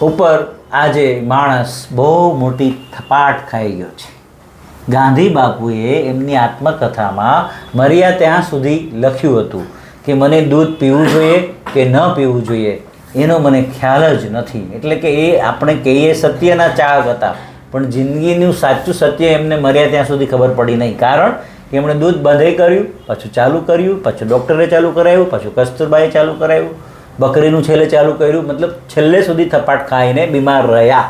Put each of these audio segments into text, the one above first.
ઉપર આજે માણસ બહુ મોટી થપાટ ખાઈ ગયો છે. ગાંધી બાપુએ એમની આત્મકથામાં મર્યા ત્યાં સુધી લખ્યું હતું કે મને દૂધ પીવું જોઈએ કે ન પીવું જોઈએ એનો મને ખ્યાલ જ નથી. એટલે કે એ આપણે કહીએ સત્યના ચાહક હતા, પણ જિંદગીનું સાચું સત્ય એમને મર્યા ત્યાં સુધી ખબર પડી નહીં. કારણ કે એમણે દૂધ બંધ કર્યું, પાછું ચાલુ કર્યું, પાછું ડૉક્ટરે ચાલુ કરાવ્યું, પાછું કસ્તુરબાએ ચાલુ કરાવ્યું, બકરીનું છેલ્લે ચાલુ કર્યું, મતલબ છેલ્લે સુધી થપાટ ખાઈને બીમાર રહ્યા.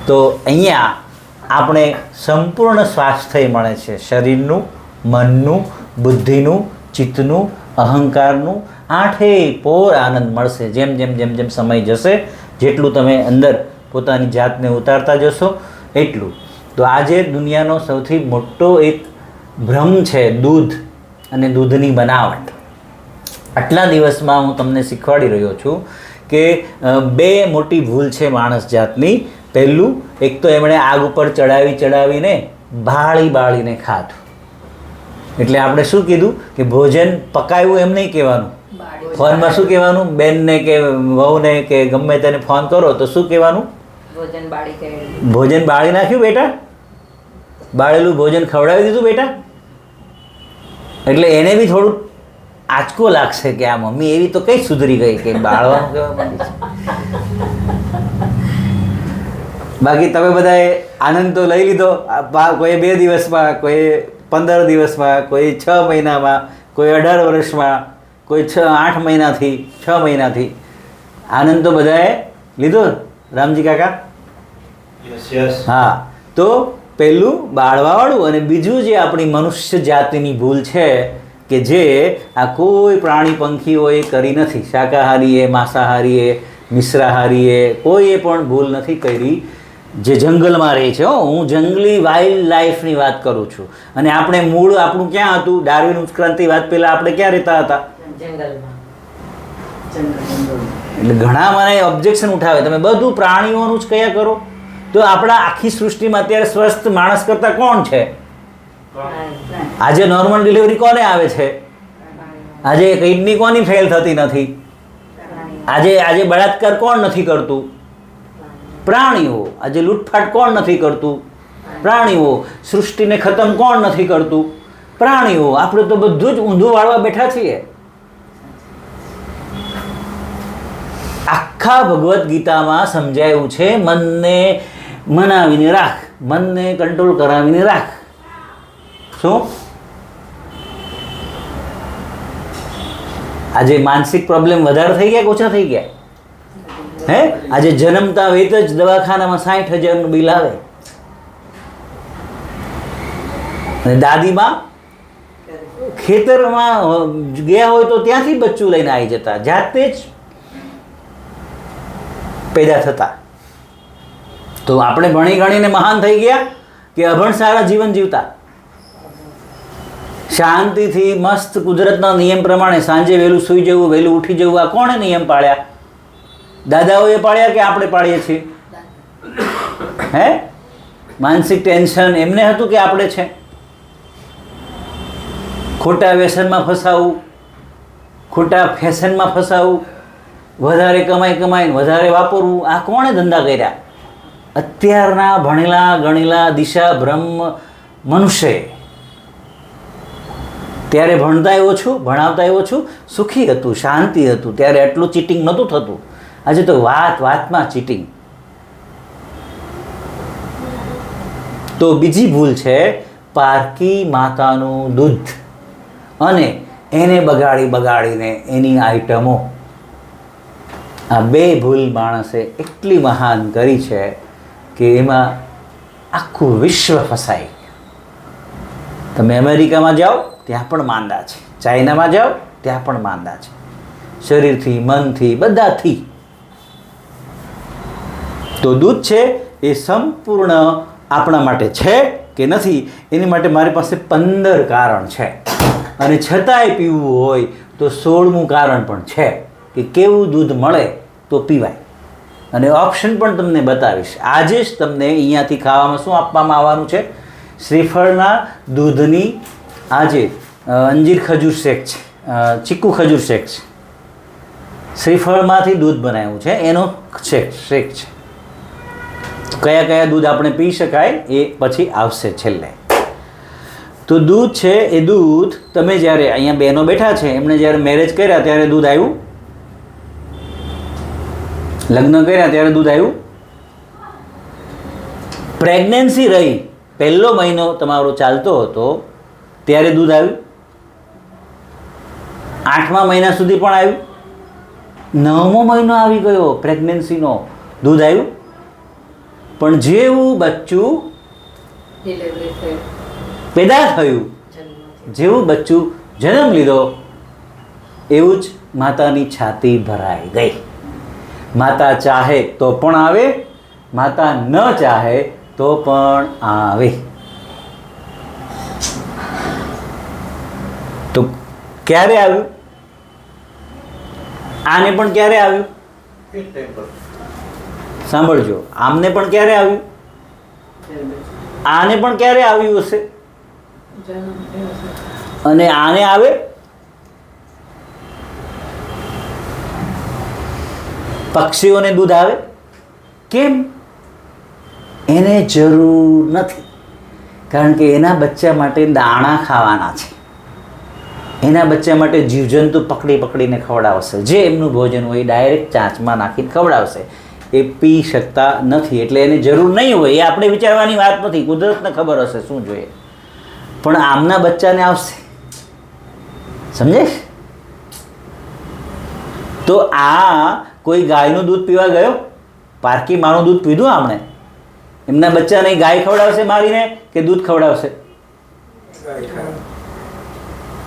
તો અહીંયા આપણે સંપૂર્ણ સ્વાસ્થ્ય મળે છે, શરીરનું, મનનું, બુદ્ધિનું, ચિત્તનું, અહંકારનું, આઠેય પોર આનંદ મળશે. જેમ જેમ જેમ જેમ સમય જશે, જેટલું તમે અંદર પોતાની જાતને ઉતારતા જશો એટલું. તો આજે દુનિયાનો સૌથી મોટો એક ભ્રમ છે દૂધ અને દૂધની બનાવટ. આટલા દિવસમાં હું તમને શીખવાડી રહ્યો છું કે બે મોટી ભૂલ છે માણસ જાતની. પહેલું, એક તો એમણે આગ ઉપર ચડાવીને બાળીને ખાધું. એટલે આપણે શું કીધું કે ભોજન પકાવ્યું એમ નહીં કહેવાનું. ફોનમાં શું કહેવાનું? બેનને કે વહુને કે ગમે તેને ફોન કરો તો શું કહેવાનું? ભોજન બાળી નાખ્યું બેટા, બાળેલું ભોજન ખવડાવી દીધું બેટા. એટલે એને બી થોડું આંચકો લાગશે કે આ મમ્મી એવી તો કઈ સુધરી ગઈ કે બાળવાનું કહેવા માંગે છે. બાકી તમે બધાએ આનંદ તો લઈ લીધો. કોઈ 2 દિવસમાં, કોઈ 15 દિવસમાં, કોઈ 6 મહિનામાં, કોઈ 18 વર્ષમાં, કોઈ 8 મહિનાથી, 6 મહિનાથી આનંદ તો બધાએ લીધો. રામજી કાકા? હા. તો પહેલું બાળવાવાળું, અને બીજું જે આપણી મનુષ્ય જાતિની ભૂલ છે કે જે આ કોઈ પ્રાણી પંખીઓએ કરી નથી. શાકાહારીએ, માંસાહારીએ, મિશ્રાહારીએ કોઈએ પણ ભૂલ નથી કરી. જે જંગલમાં રહે છે, હું જંગલી વાઇલ્ડ લાઈફની વાત કરું છું. અને આપણે મૂળ આપણું ક્યાં હતું? ડાર્વિન ઉત્ક્રાંતિ વાત પહેલાં આપણે ક્યાં રહેતા હતા? જંગલમાં. એટલે ઘણા મને ઓબ્જેક્શન ઉઠાવે, તમે બધું પ્રાણીઓનું જ કયા કરો. તો આપણા આખી સૃષ્ટિમાં અત્યારે સ્વસ્થ માણસ કરતાં કોણ છે? આજે નોર્મલ ડિલિવરી કોને આવે છે? આજે કિડની કોની ફેલ થતી નથી? આજે બળાત્કાર કોણ નથી કરતું? પ્રાણીઓ. આજે લૂંટફાટ કોણ નથી કરતું? પ્રાણીઓ. સૃષ્ટિને ખતમ કોણ નથી કરતું? પ્રાણીઓ. આપણે તો બધું જ ઊંધું વાળવા બેઠા છીએ. આખા ભગવદ્ ગીતામાં સમજાયું છે મનને મનાવીને રાખ, મનને કંટ્રોલ કરાવીને રાખ. શું? આજે માનસિક પ્રોબ્લેમ વધારે થઈ ગયા કે ઓછા થઈ ગયા? હે? આજે જન્મતા વેત જ દવાખાનામાં 60,000નું બિલ આવે. અને દાદીમાં ખેતરમાં ગયા હોય તો ત્યાંથી બચ્ચું લઈને આવી જતા, જાતે જ પેદા થતા. તો આપણે ભણી ગણીને મહાન થઈ ગયા કે અભણ સારા જીવન જીવતા? શાંતિથી મસ્ત કુદરતના નિયમ પ્રમાણે સાંજે વહેલું સૂઈ જવું, વહેલું ઉઠી જવું, આ કોણે નિયમ પાળ્યા? દાદાઓએ પાળ્યા કે આપણે પાળીએ છીએ? હે? માનસિક ટેન્શન એમને હતું કે આપણે છે? ખોટા વ્યસનમાં ફસાવું, ખોટા ફેશનમાં ફસાવું, વધારે કમાઈને વધારે વાપરવું, આ કોણે ધંધા કર્યા? અત્યારના ભણેલા ગણેલા દિશા બ્રહ્મ મનુષ્ય. ત્યારે ભણતાય ઓછું, ભણાવતાય ઓછું, સુખી હતું, શાંતિ હતું. ત્યારે એટલું ચીટિંગ નહોતું થતું. આજે તો વાતમાં ચીટિંગ. તો બીજી ભૂલ છે પારકી માતાનું દૂધ અને એને બગાડીને એની આઈટમો. આ બે ભૂલ માણસે એટલી મહાન કરી છે કે એમાં આખું વિશ્વ ફસાઈ ગયું. તમે અમેરિકામાં જાઓ ત્યાં પણ માંદા છે, ચાઇનામાં જાઓ ત્યાં પણ માંદા છે, શરીરથી, મનથી, બધાથી. તો દૂધ છે એ સંપૂર્ણ આપણા માટે છે કે નથી, એની માટે મારી પાસે 15 કારણ છે. અને છતાંય પીવું હોય તો 16મું કારણ પણ છે કે કેવું દૂધ મળે તો પીવાય. અને ઓપ્શન પણ તમને બતાવીશ. આજે જ તમને અહીંયાથી ખાવામાં શું આપવામાં આવવાનું છે? શ્રીફળના દૂધની આજે અંજીર ખજૂર શેક છે, ચીકુ ખજૂર શેક છે. શ્રીફળમાંથી દૂધ બનાવ્યું છે, એનો શેક છે. કયા કયા દૂધ આપણે પી શકાય એ પછી આવશે છેલ્લે. તો દૂધ છે એ દૂધ તમે જ્યારે અહીંયા બહેનો બેઠા છે એમણે જ્યારે મેરેજ કર્યા ત્યારે દૂધ આવ્યું, લગ્ન કર્યા ત્યારે દૂધ આવ્યું, પ્રેગ્નન્સી રહી પહેલો મહિનો તમારો ચાલતો હતો ત્યારે દૂધ આવ્યું, 8મા મહિના સુધી પણ આવ્યું, 9મો મહિનો આવી ગયો પ્રેગ્નન્સીનો દૂધ આવ્યું. પણ જેવું બચ્ચું પેદા થયું, જેવું બચ્ચું જન્મ લીધો એવું જ માતાની છાતી ભરાઈ ગઈ. માતા ચાહે તો પણ આવે, માતા ન ચાહે તો પણ આવે. તો ક્યારે આવ્યું? આને પણ ક્યારે આવ્યું? સાંભળજો, આમને પણ ક્યારે આવ્યું? આને પણ ક્યારે આવ્યું હશે? અને આને આવે? પક્ષીઓને દૂધ આવે? કેમ? એને જરૂર નથી, કારણ કે એના બચ્ચા માટે દાણા ખાવાના છે. એના બચ્ચા માટે જીવજંતુ પકડી પકડીને ખવડાવશે. જે એમનું ભોજન હોય ડાયરેક્ટ ચાંચમાં નાખીને ખવડાવશે. એ પી શકતા નથી, એટલે એને જરૂર નહીં હોય. એ આપણે વિચારવાની વાત નથી, કુદરતને ખબર હશે શું જોઈએ. પણ આમના બચ્ચાને આવશે, સમજે? તો આ કોઈ ગાયનું દૂધ પીવા ગયો? પારકી માનું દૂધ પીધું આમણે? એમના બચ્ચાને ગાય ખવડાવશે મારીને કે દૂધ ખવડાવશે?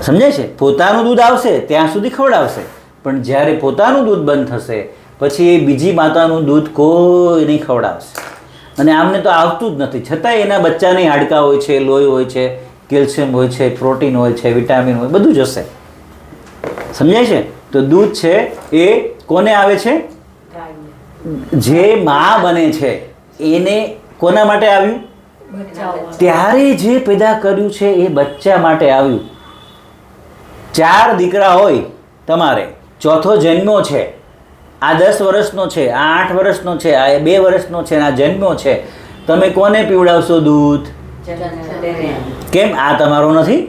સમજે છે? પોતાનું દૂધ આવશે ત્યાં સુધી ખવડાવશે, પણ જ્યારે પોતાનું દૂધ બંધ થશે પછી એ બીજી માતાનું દૂધ કોઈ નહીં ખવડાવશે. અને આમને તો આવતું જ નથી, છતાંય એના બચ્ચાની હાડકાં હોય છે, લોહી હોય છે, કેલ્શિયમ હોય છે, પ્રોટીન હોય છે, વિટામિન હોય, બધું જ હશે. સમજાય છે? તો દૂધ છે એ કોને આવે છે? જે માં બને છે એને કોના માટે આવ્યું? ત્યારે જે પેદા કર્યું છે એ બચ્ચા માટે આવ્યું. 4 દીકરા હોય તમારે, ચોથો જન્મ્યો છે, આ 10 વર્ષનો છે, આ 8 વર્ષનો છે, આ 2 વર્ષનો છે, આ જન્મ્યો છે, તમે કોને પીવડાવશો દૂધ? કેમ? આ તમારો નથી?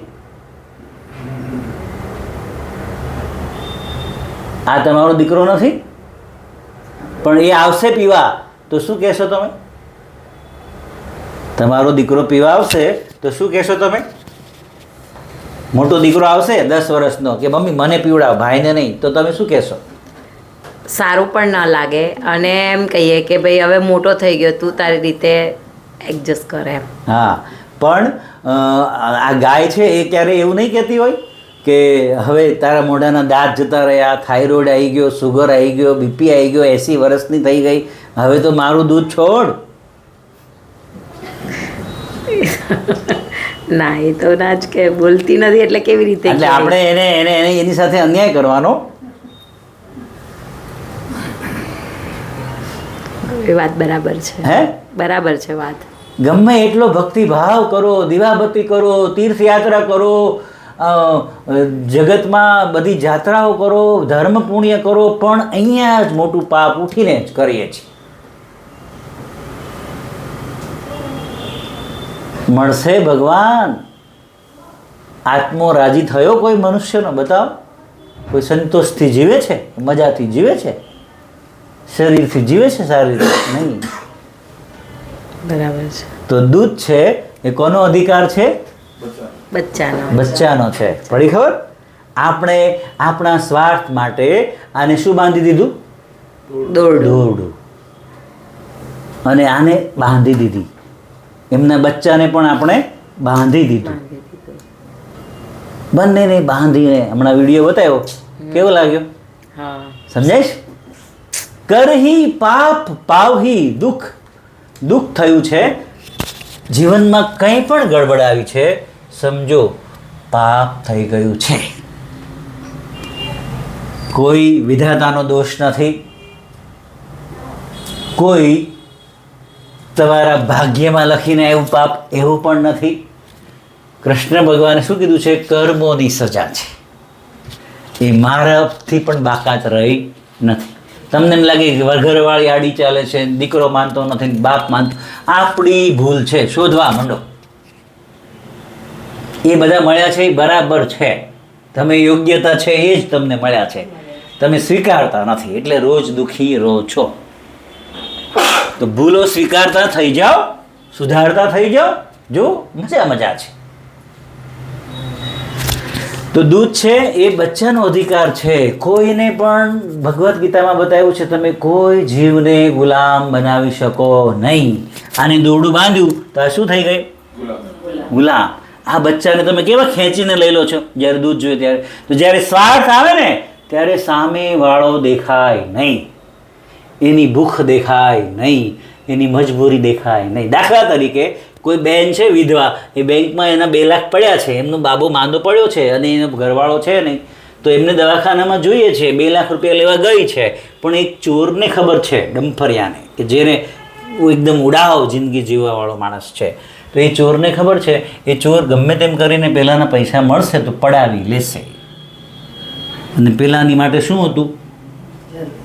આ તમારો દીકરો નથી? પણ એ આવશે પીવા તો શું કહેશો તમે? તમારો દીકરો પીવા આવશે તો શું કહેશો તમે? મોટો દીકરો આવશે 10 વર્ષનો કે મમ્મી મને પીવડાવ, ભાઈને નહીં, તો તમે શું કહેશો? સારું પણ ન લાગે અને એમ કહીએ કે ભાઈ હવે મોટો થઈ ગયો, તું તારી રીતે એડજસ્ટ કર એમ. હા, પણ આ ગાય છે એ ક્યારે એવું નહીં કહેતી હોય કે હવે તારા મોઢાના દાંત જતા રહ્યા, થાઇરોઇડ આવી ગયો, સુગર આવી ગયો, બીપી આવી ગયો, 80 વર્ષની થઈ ગઈ, હવે તો મારું દૂધ છોડ? ના, એ તો ના જ કે બોલતી નથી એટલે કેવી રીતે? એટલે આપણે એને એની સાથે અન્યાય કરવાનો. એ વાત બરાબર છે. હે, બરાબર છે વાત. ગમે એટલો ભક્તિભાવ કરો, દીવાબત્તી કરો, તીર્થયાત્રા કરો, જગતમાં બધી જાત્રાઓ કરો, ધર્મ પુણ્ય કરો, પણ અહીંયા જ મોટું પાપ ઉઠીને જ કરીએ છીએ. મળશે ભગવાન? આત્મો રાજી થયો કોઈ મનુષ્યનો? બતાવો. કોઈ સંતોષથી જીવે છે? મજાથી જીવે છે? શરીરથી જીવે છે? સારી રીતે નહીં. બરાબર છે. તો દૂધ છે એ કોનો અધિકાર છે? બચ્ચાનો છે. પડી ખબર? આપણે આપણા સ્વાર્થ માટે આને શું બાંધી દીધું? દોરડું. અને આને બાંધી દીધી, એમના બચ્ચાને પણ આપણે બાંધી દીધું. બંનેને બાંધીને હમણાં વિડીયો બતાવ્યો, કેવો લાગ્યો? સમજાય? કરહી પાપ પાવહી દુઃખ. દુઃખ થયું છે, જીવનમાં કંઈ પણ ગડબડ આવી છે, સમજો પાપ થઈ ગયું છે. કોઈ વિધાતાનો દોષ નથી, કોઈ તમારા ભાગ્યમાં લખીને આવ્યું પાપ એવું પણ નથી. કૃષ્ણ ભગવાને શું કીધું છે? કર્મોની સજા છે, એ મારાથી પણ બાકાત રહી નથી. તમને એમ લાગે કે ઘરવાળી આડી ચાલે છે, દીકરો માનતો નથી, બાપ માનતો, આપણી ભૂલ છે, શોધવા માંડો. એ બધા મળ્યા છે એ બરાબર છે, તમે યોગ્યતા છે એ જ તમને મળ્યા છે, તમે સ્વીકારતા નથી એટલે રોજ દુઃખી રહો છો. તો ભૂલો સ્વીકારતા થઈ જાઓ, સુધારતા થઈ જાઓ, જો મજા છે. તો દૂધ છે એ બચ્ચાનો અધિકાર છે. કોઈને પણ ભગવદ્ ગીતામાં બતાવ્યું છે તમે કોઈ જીવને ગુલામ બનાવી શકો નહીં. આને દોરડું બાંધ્યું તો આ શું થઈ ગઈ? ગુલામ. આ બચ્ચાને તમે કેવા ખેંચીને લઈ લો છો જ્યારે દૂધ જોઈએ ત્યારે. તો જ્યારે સ્વાર્થ આવે ને ત્યારે સામેવાળો દેખાય નહીં, એની ભૂખ દેખાય નહીં, એની મજબૂરી દેખાય નહીં. દાખલા તરીકે કોઈ બેન છે વિધવા, એ બેંકમાં એના 2 લાખ પડ્યા છે, એમનો બાબો માંદો પડ્યો છે અને એનો ઘરવાળો છે નહીં, તો એમને દવાખાનામાં જોઈએ છે, 2 લાખ રૂપિયા લેવા ગઈ છે. પણ એક ચોરને ખબર છે, ડંફરિયાને, કે જેને એકદમ ઉડાવ જિંદગી જીવવાવાળો માણસ છે, તો એ ચોરને ખબર છે એ ચોર ગમે તેમ કરીને પહેલાંના પૈસા મળશે તો પડાવી લેશે. અને પેલાની માટે શું હતું?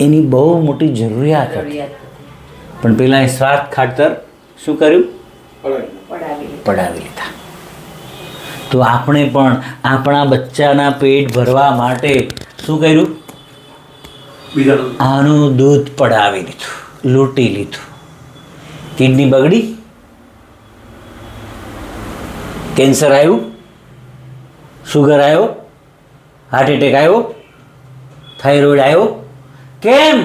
એની બહુ મોટી જરૂરિયાત હતી. પણ પેલા એ સ્વાર્થ ખાતર શું કર્યું? પડાવી લીધા. તો આપણે પણ આપણા બચ્ચાના પેટ ભરવા માટે શું કર્યું? આનું દૂધ પડાવી લીધું, લૂંટી લીધું. કિડની બગડી, કેન્સર આવ્યું, શુગર આવ્યો, હાર્ટ એટેક આવ્યો, થાઇરોઇડ આવ્યો. કેમ?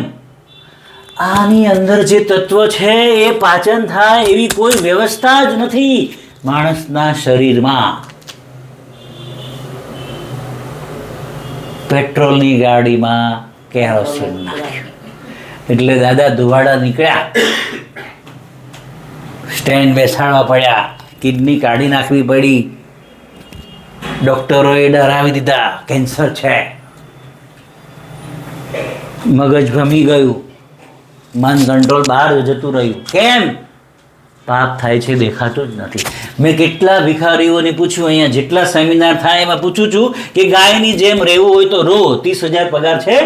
આની અંદર જે તત્વ છે એ પાચન થાય એવી કોઈ વ્યવસ્થા જ નથી માણસના શરીરમાં. પેટ્રોલની ગાડીમાં કેરોસીન નાખ્યું એટલે દાદા ધુવાડા નીકળ્યા, સ્ટેન્ડ બેસાડવા પડ્યા, કિડની કાઢી નાખવી પડી, ડૉક્ટરોએ ડરાવી દીધા કેન્સર છે, મગજ ભમી ગયું, મન કંટ્રોલ બહાર જતું રહ્યું. કેમ? પાપ થાય છે દેખાતું જ નથી. મેં કેટલા ભિખારીઓને પૂછ્યું, અહીંયા જેટલા સેમિનાર થાય એમાં પૂછું છું કે ગાયની જેમ રહેવું હોય તો રહો, 30,000 પગાર છે,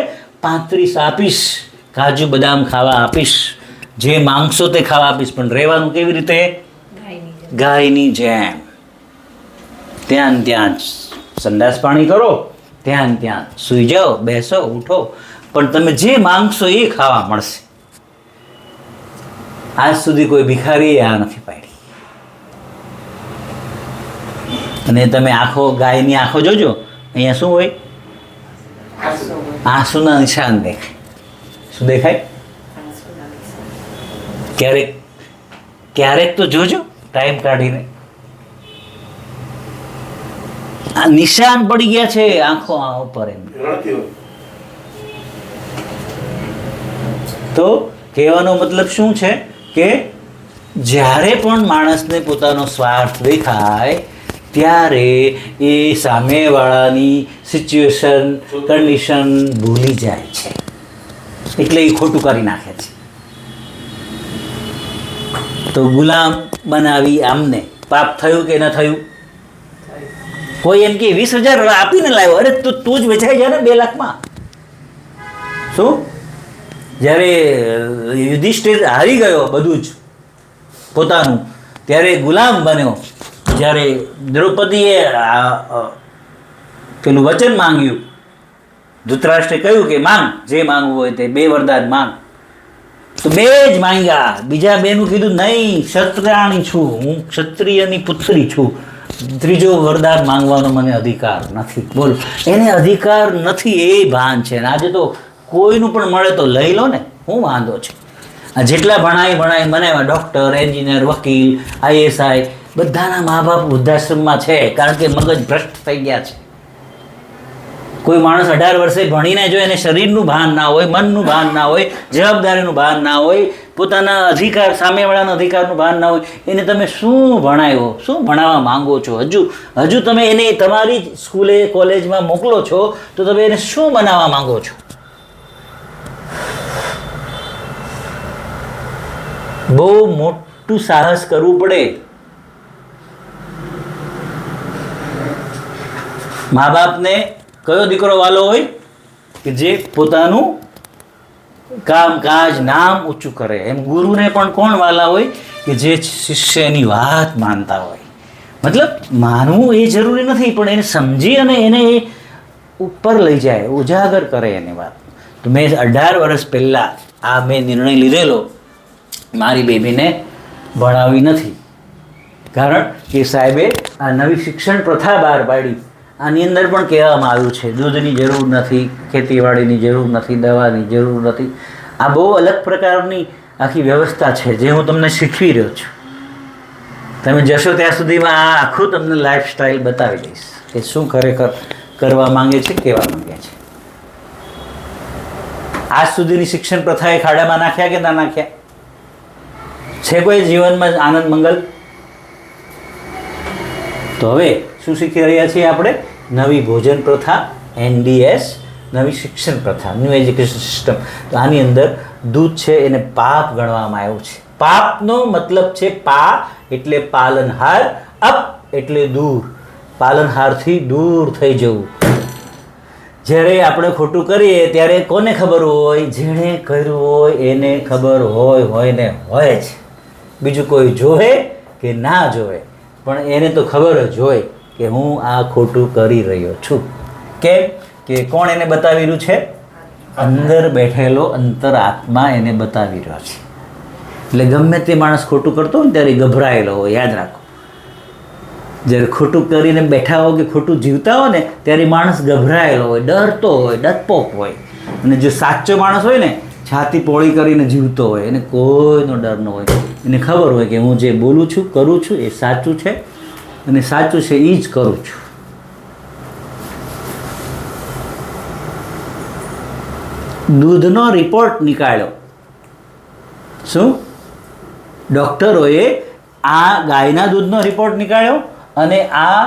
35 આપીશ, કાજુ બદામ ખાવા આપીશ, જે માંગશો તે ખાવા આપીશ, પણ રહેવાનું કેવી રીતે? ગાયની જેમ. ત્યાં સંડાસ પાણી કરો, ત્યાં સૂઈ જાઓ, બેસો, ઉઠો, પણ તમે જે માંગશો એ ખાવા મળશે. આજ સુધી કોઈ ભિખારીએ આ નથી પાડી. અને તમે આંખો, ગાયની આંખો જોજો, અહીંયા શું હોય? આંસુના નિશાન દેખાય. શું દેખાય? ક્યારેક તો જોજો ટાઈમ કાઢીને. આ નિશાન પડી ગયા છે આંખો ઉપર એમ. તો કહેવાનો મતલબ શું છે કે જ્યારે પણ માણસને પોતાનો સ્વાર્થ દેખાય ત્યારે એ સામેવાળાની સિચ્યુએશન, કન્ડિશન ભૂલી જાય છે, એટલે એ ખોટું કરી નાખે છે. તો ગુલામ બનાવી આમને પાપ થયું કે ન થયું? કોઈ એમ કે 20,000 આપીને લાવ્યો, અરે તું જ વેચાઈ જાય ને 2 લાખમાં. શું? જ્યારે યુધિષ્ઠિર હારી ગયો બધું જ પોતાનું, ત્યારે ગુલામ બન્યો. જ્યારે દ્રૌપદીએ પેલું વચન માંગ્યું, ધૃતરાષ્ટ્રે કહ્યું કે માંગ, જે માંગવું હોય તે, 2 વરદાન માંગ, તો 2 જ માંગ્યા. બીજા 2નું કીધું નહીં, ક્ષત્રાણી છું હું, ક્ષત્રિયની પુત્રી છું, ત્રીજો વરદાન માંગવાનો મને અધિકાર નથી. બોલ, એને અધિકાર નથી એ ભાન છે. આજે તો કોઈનું પણ મળે તો લઈ લો ને, હું વાંધો છે? આ જેટલા ભણાય બનાવ્યા, ડૉક્ટર, એન્જિનિયર, વકીલ, ISI, બધાના મા બાપ વૃદ્ધાશ્રમમાં છે, કારણ કે મગજ ભ્રષ્ટ થઈ ગયા છે. કોઈ માણસ 18 વર્ષે ભણીને જો એને શરીરનું ભાન ના હોય, મનનું ભાન ના હોય, જવાબદારીનું ભાન ના હોય, પોતાના અધિકાર, સામેવાળાના અધિકારનું ભાન ના હોય, એને તમે શું ભણાવ્યો, શું ભણાવવા માંગો છો? હજુ તમે એને તમારી સ્કૂલે, કોલેજમાં મોકલો છો તો તમે એને શું બનાવવા માંગો છો? બહુ મોટું સાહસ કરવું પડે. મા બાપને કયો દીકરો વાલો હોય કે જે પોતાનું કામકાજ નામ ઊંચું કરે. એમ ગુરુને પણ કોણ વાલા હોય કે જે શિષ્યની વાત માનતા હોય. મતલબ માનવું એ જરૂરી નથી, પણ એને સમજી અને એને એ ઉપર લઈ જાય, ઉજાગર કરે એની વાત. તો મેં 18 વર્ષ પહેલાં આ મેં નિર્ણય લીધેલો મારી બેબીને ભણાવી નથી. કારણ કે સાહેબે આ નવી શિક્ષણ પ્રથા બહાર પાડી. આની અંદર પણ કહેવામાં આવ્યું છે દૂધની જરૂર નથી, ખેતીવાડીની જરૂર નથી, દવાની જરૂર નથી. આ બહુ અલગ પ્રકારની આખી વ્યવસ્થા છે જે હું તમને શીખવી રહ્યો છું. તમે જશો ત્યાં સુધીમાં આ આખું તમને લાઈફસ્ટાઈલ બતાવી દઈશ કે શું ખરેખર કરવા માંગે છે, કેવા માંગે છે. આજ સુધીની શિક્ષણ પ્રથાએ ખાડામાં નાખ્યા કે ના નાખ્યા છે કોઈ જીવનમાં આનંદ મંગલ? તો હવે શું શીખી રહ્યા છીએ આપણે? નવી ભોજન પ્રથા, NDS, નવી શિક્ષણ પ્રથા, ન્યૂ એજ્યુકેશન સિસ્ટમ. તો આની અંદર દૂધ છે એને પાપ ગણવામાં આવ્યું છે. પાપનો મતલબ છે પા એટલે પાલનહાર, અપ એટલે દૂર, પાલનહારથી દૂર થઈ જવું. જ્યારે આપણે ખોટું કરીએ ત્યારે કોને ખબર હોય? જેણે કર્યું હોય એને ખબર હોય ને હોય જ. બીજું કોઈ જોવે કે ના જોવે, પણ એને તો ખબર જ હોય કે હું આ ખોટું કરી રહ્યો છું. કેમ કે કોણ એને બતાવી રહ્યું છે? અંદર બેઠેલો અંતરાત્મા એને બતાવી રહ્યો છે. એટલે ગમે તે માણસ ખોટું કરતો હોય ને ત્યારે ગભરાયેલો હોય, યાદ રાખો. જ્યારે ખોટું કરીને બેઠા હો કે ખોટું જીવતા હોય ને ત્યારે માણસ ગભરાયેલો હોય, ડરતો હોય, ડરપોક હોય. અને જો સાચો માણસ હોય ને છાતી પોળી કરીને જીવતો હોય, એને કોઈનો ડર ન હોય. એને ખબર હોય કે હું જે બોલું છું, કરું છું એ સાચું છે અને સાચું છે એ જ કરું છું. દૂધનો રિપોર્ટ નીકાળ્યો. શું? ડૉક્ટરોએ આ ગાયના દૂધનો રિપોર્ટ નીકાળ્યો અને આ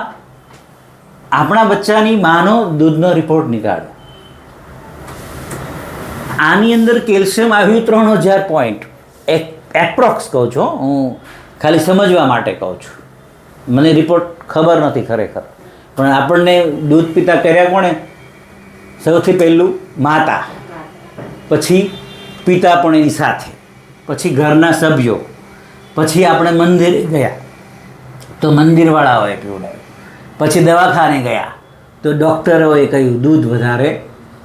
આપણા બચ્ચાની માનો દૂધનો રિપોર્ટ નીકાળ્યો. આની અંદર કેલ્શિયમ આવ્યું 3000 પોઈન્ટ. એપ્રોક્સ કહું છું, હું ખાલી સમજવા માટે કહું છું. મને રિપોર્ટ ખબર નથી ખરેખર, પણ આપણને દૂધ પીતા કર્યા કોણે? સૌથી પહેલું માતા, પછી પિતા પણ એની સાથે, પછી ઘરના સભ્યો, પછી આપણે મંદિરે ગયા તો મંદિરવાળાઓએ પીવડાવ્યું, પછી દવાખાને ગયા તો ડૉક્ટરોએ કહ્યું દૂધ વધારે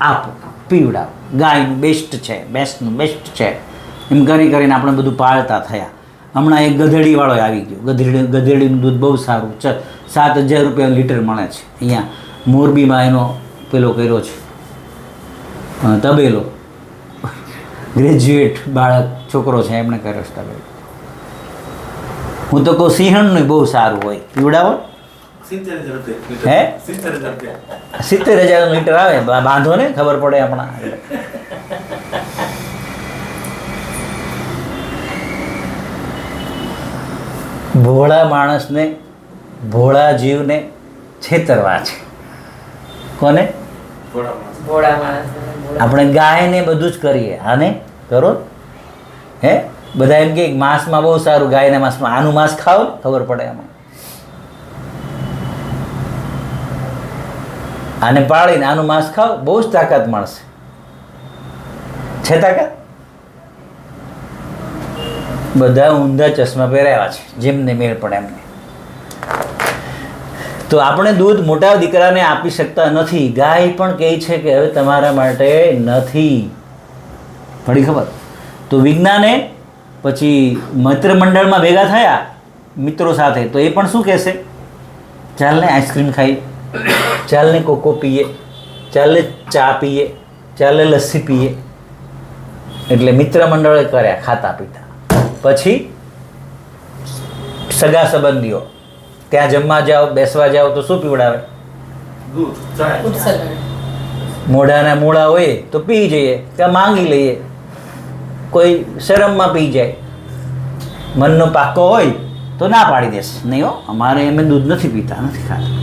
આપો, પીવડાવો, ગાયનું બેસ્ટનું બેસ્ટ છે. એમ કરીને આપણે બધું પાળતા થયા. હમણાં એક ગધેડીવાળો આવી ગયો. ગધેડીનું દૂધ બહુ સારું, 7,000 રૂપિયા લીટર મળે છે. અહીંયા મોરબીમાં એનો પેલો કર્યો છે તબેલો. ગ્રેજ્યુએટ બાળક છોકરો છે એમણે કર્યો છે તબેલો. હું તો કહું સિંહણનું બહુ સારું હોય, પીવડાવો. 70,000 લીટર આવે, બાંધો ને ખબર પડે હમણાં. ભોળા માણસને, ભોળા જીવને છેતરવા છે. કોને? ભોળા માણસ. આપણે ગાયને બધું જ કરીએ. આને કરો હે બધા એમ કે માંસમાં બહુ સારું, ગાયના માંસમાં. આનું માંસ ખાઓ, ખબર પડે આમાં. આને પાળીને આનું માંસ ખાઓ, બહુ જ તાકાત મળશે. છે તાકાત? બધા ઊંધા ચશ્મા પહેરાવ્યા છે, જેમને મેળ પડે એમને. તો આપણે દૂધ મોટા દીકરાને આપી શકતા નથી. ગાય પણ કહે છે કે હવે તમારા માટે નથી. પડી ખબર? તો વિજ્ઞાને પછી મિત્ર મંડળમાં ભેગા થયા મિત્રો સાથે, તો એ પણ શું કહેશે? ચાલને આઈસ્ક્રીમ ખાઈએ, ચાલને કોકો પીએ, ચાલને ચા પીએ, ચાલને લસ્સી પીએ. એટલે મિત્ર મંડળે કર્યા ખાતા પીતા. પછી સગા સંબંધીઓ ત્યાં જમવા જાઓ, બેસવા જાઓ તો શું પીવડાવે? મોઢાના મૂળા હોય તો પી જઈએ, ત્યાં માંગી લઈએ. કોઈ શરમમાં પી જાય. મનનો પાકો હોય તો ના પાડી દેશે, નહીં હો અમારે એમ દૂધ નથી પીતા, નથી ખાતા.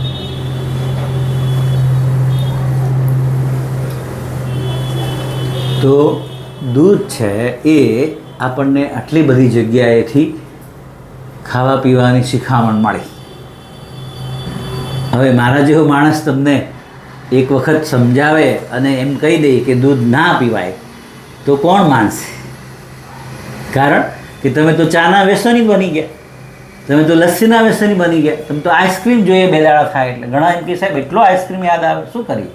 તો દૂધ છે એ આપણને આટલી બધી જગ્યાએથી ખાવા પીવાની શિખામણ મળી. હવે મારા જેવો માણસ તમને એક વખત સમજાવે અને એમ કહી દે કે દૂધ ના પીવાય, તો કોણ માનશે? કારણ કે તમે તો ચાના વ્યસની બની ગયા, તમે તો લસ્સીના વ્યસની બની ગયા, તમે તો આઈસ્ક્રીમ જોઈએ બે દાડા થાય એટલે. ઘણા એમ કે સાહેબ એટલો આઈસ્ક્રીમ યાદ આવે, શું કરીએ?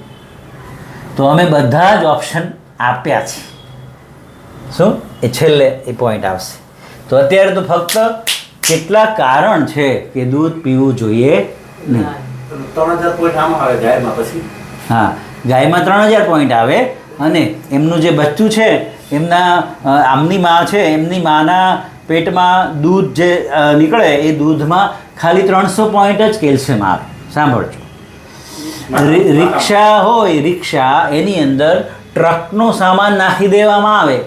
તો અમે બધા જ ઓપ્શન આપ્યા છે. શું એ છેલ્લે એ પોઈન્ટ આવશે. તો અત્યારે તો ફક્ત કેટલા કારણ છે કે દૂધ પીવું જોઈએ નહીં. 3000 પોઈન્ટ આમાં આવે ગાયમાં. પછી હા, ગાયમાં 3000 પોઈન્ટ આવે અને એમનું જે બચ્ચું છે એમના આમની માં છે, એમની માના પેટમાં દૂધ જે નીકળે એ દૂધમાં ખાલી 300 પોઈન્ટ જ કેલ્શિયમ આવે. સાંભળજો, રિક્ષા હોય, રિક્ષા એની અંદર ટ્રકનો સામાન નાખી દેવામાં આવે,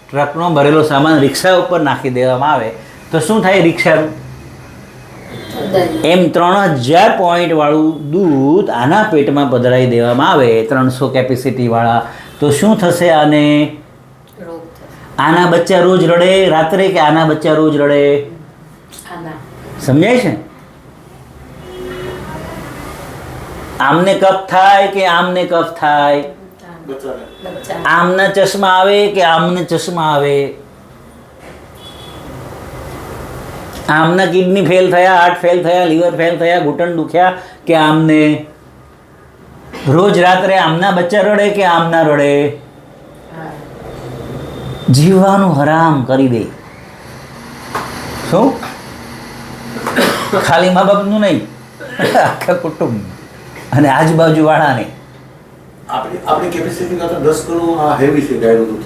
ટ્રકનો ભરેલો સામાન રિક્ષા ઉપર નાખી દેવામાં આવે તો શું થાય રિક્ષાનું? એમ 3000 પોઈન્ટ વાળું દૂધ આના પેટમાં પધરાવી દેવામાં આવે 300 કેપેસિટી વાળા, તો શું થશે? આના બચ્ચા રોજ રડે રાત્રે કે આના બચ્ચા રોજ રડે? સમજાય છે? આમને કફ થાય કે આમને કફ થાય? આમના ચશ્મા આવે કે આમને ચશ્મા આવે? આમના કિડની ફેલ થયા, હાર્ટ ફેલ થયા, લીવર ફેલ થયા, ઘૂંટણ દુખ્યા કે આમને? રોજ રાત્રે આમના બચ્ચા રડે કે આમના રડે? જીવવાનું હરામ કરી દે. શું? ખાલી મા બાપનું નહીં, આખા કુટુંબ અને આજુબાજુ વાળાને. આપણી કેપેસિટી કરતા 10 ગણું હેવી છે ગાયનું દૂધ.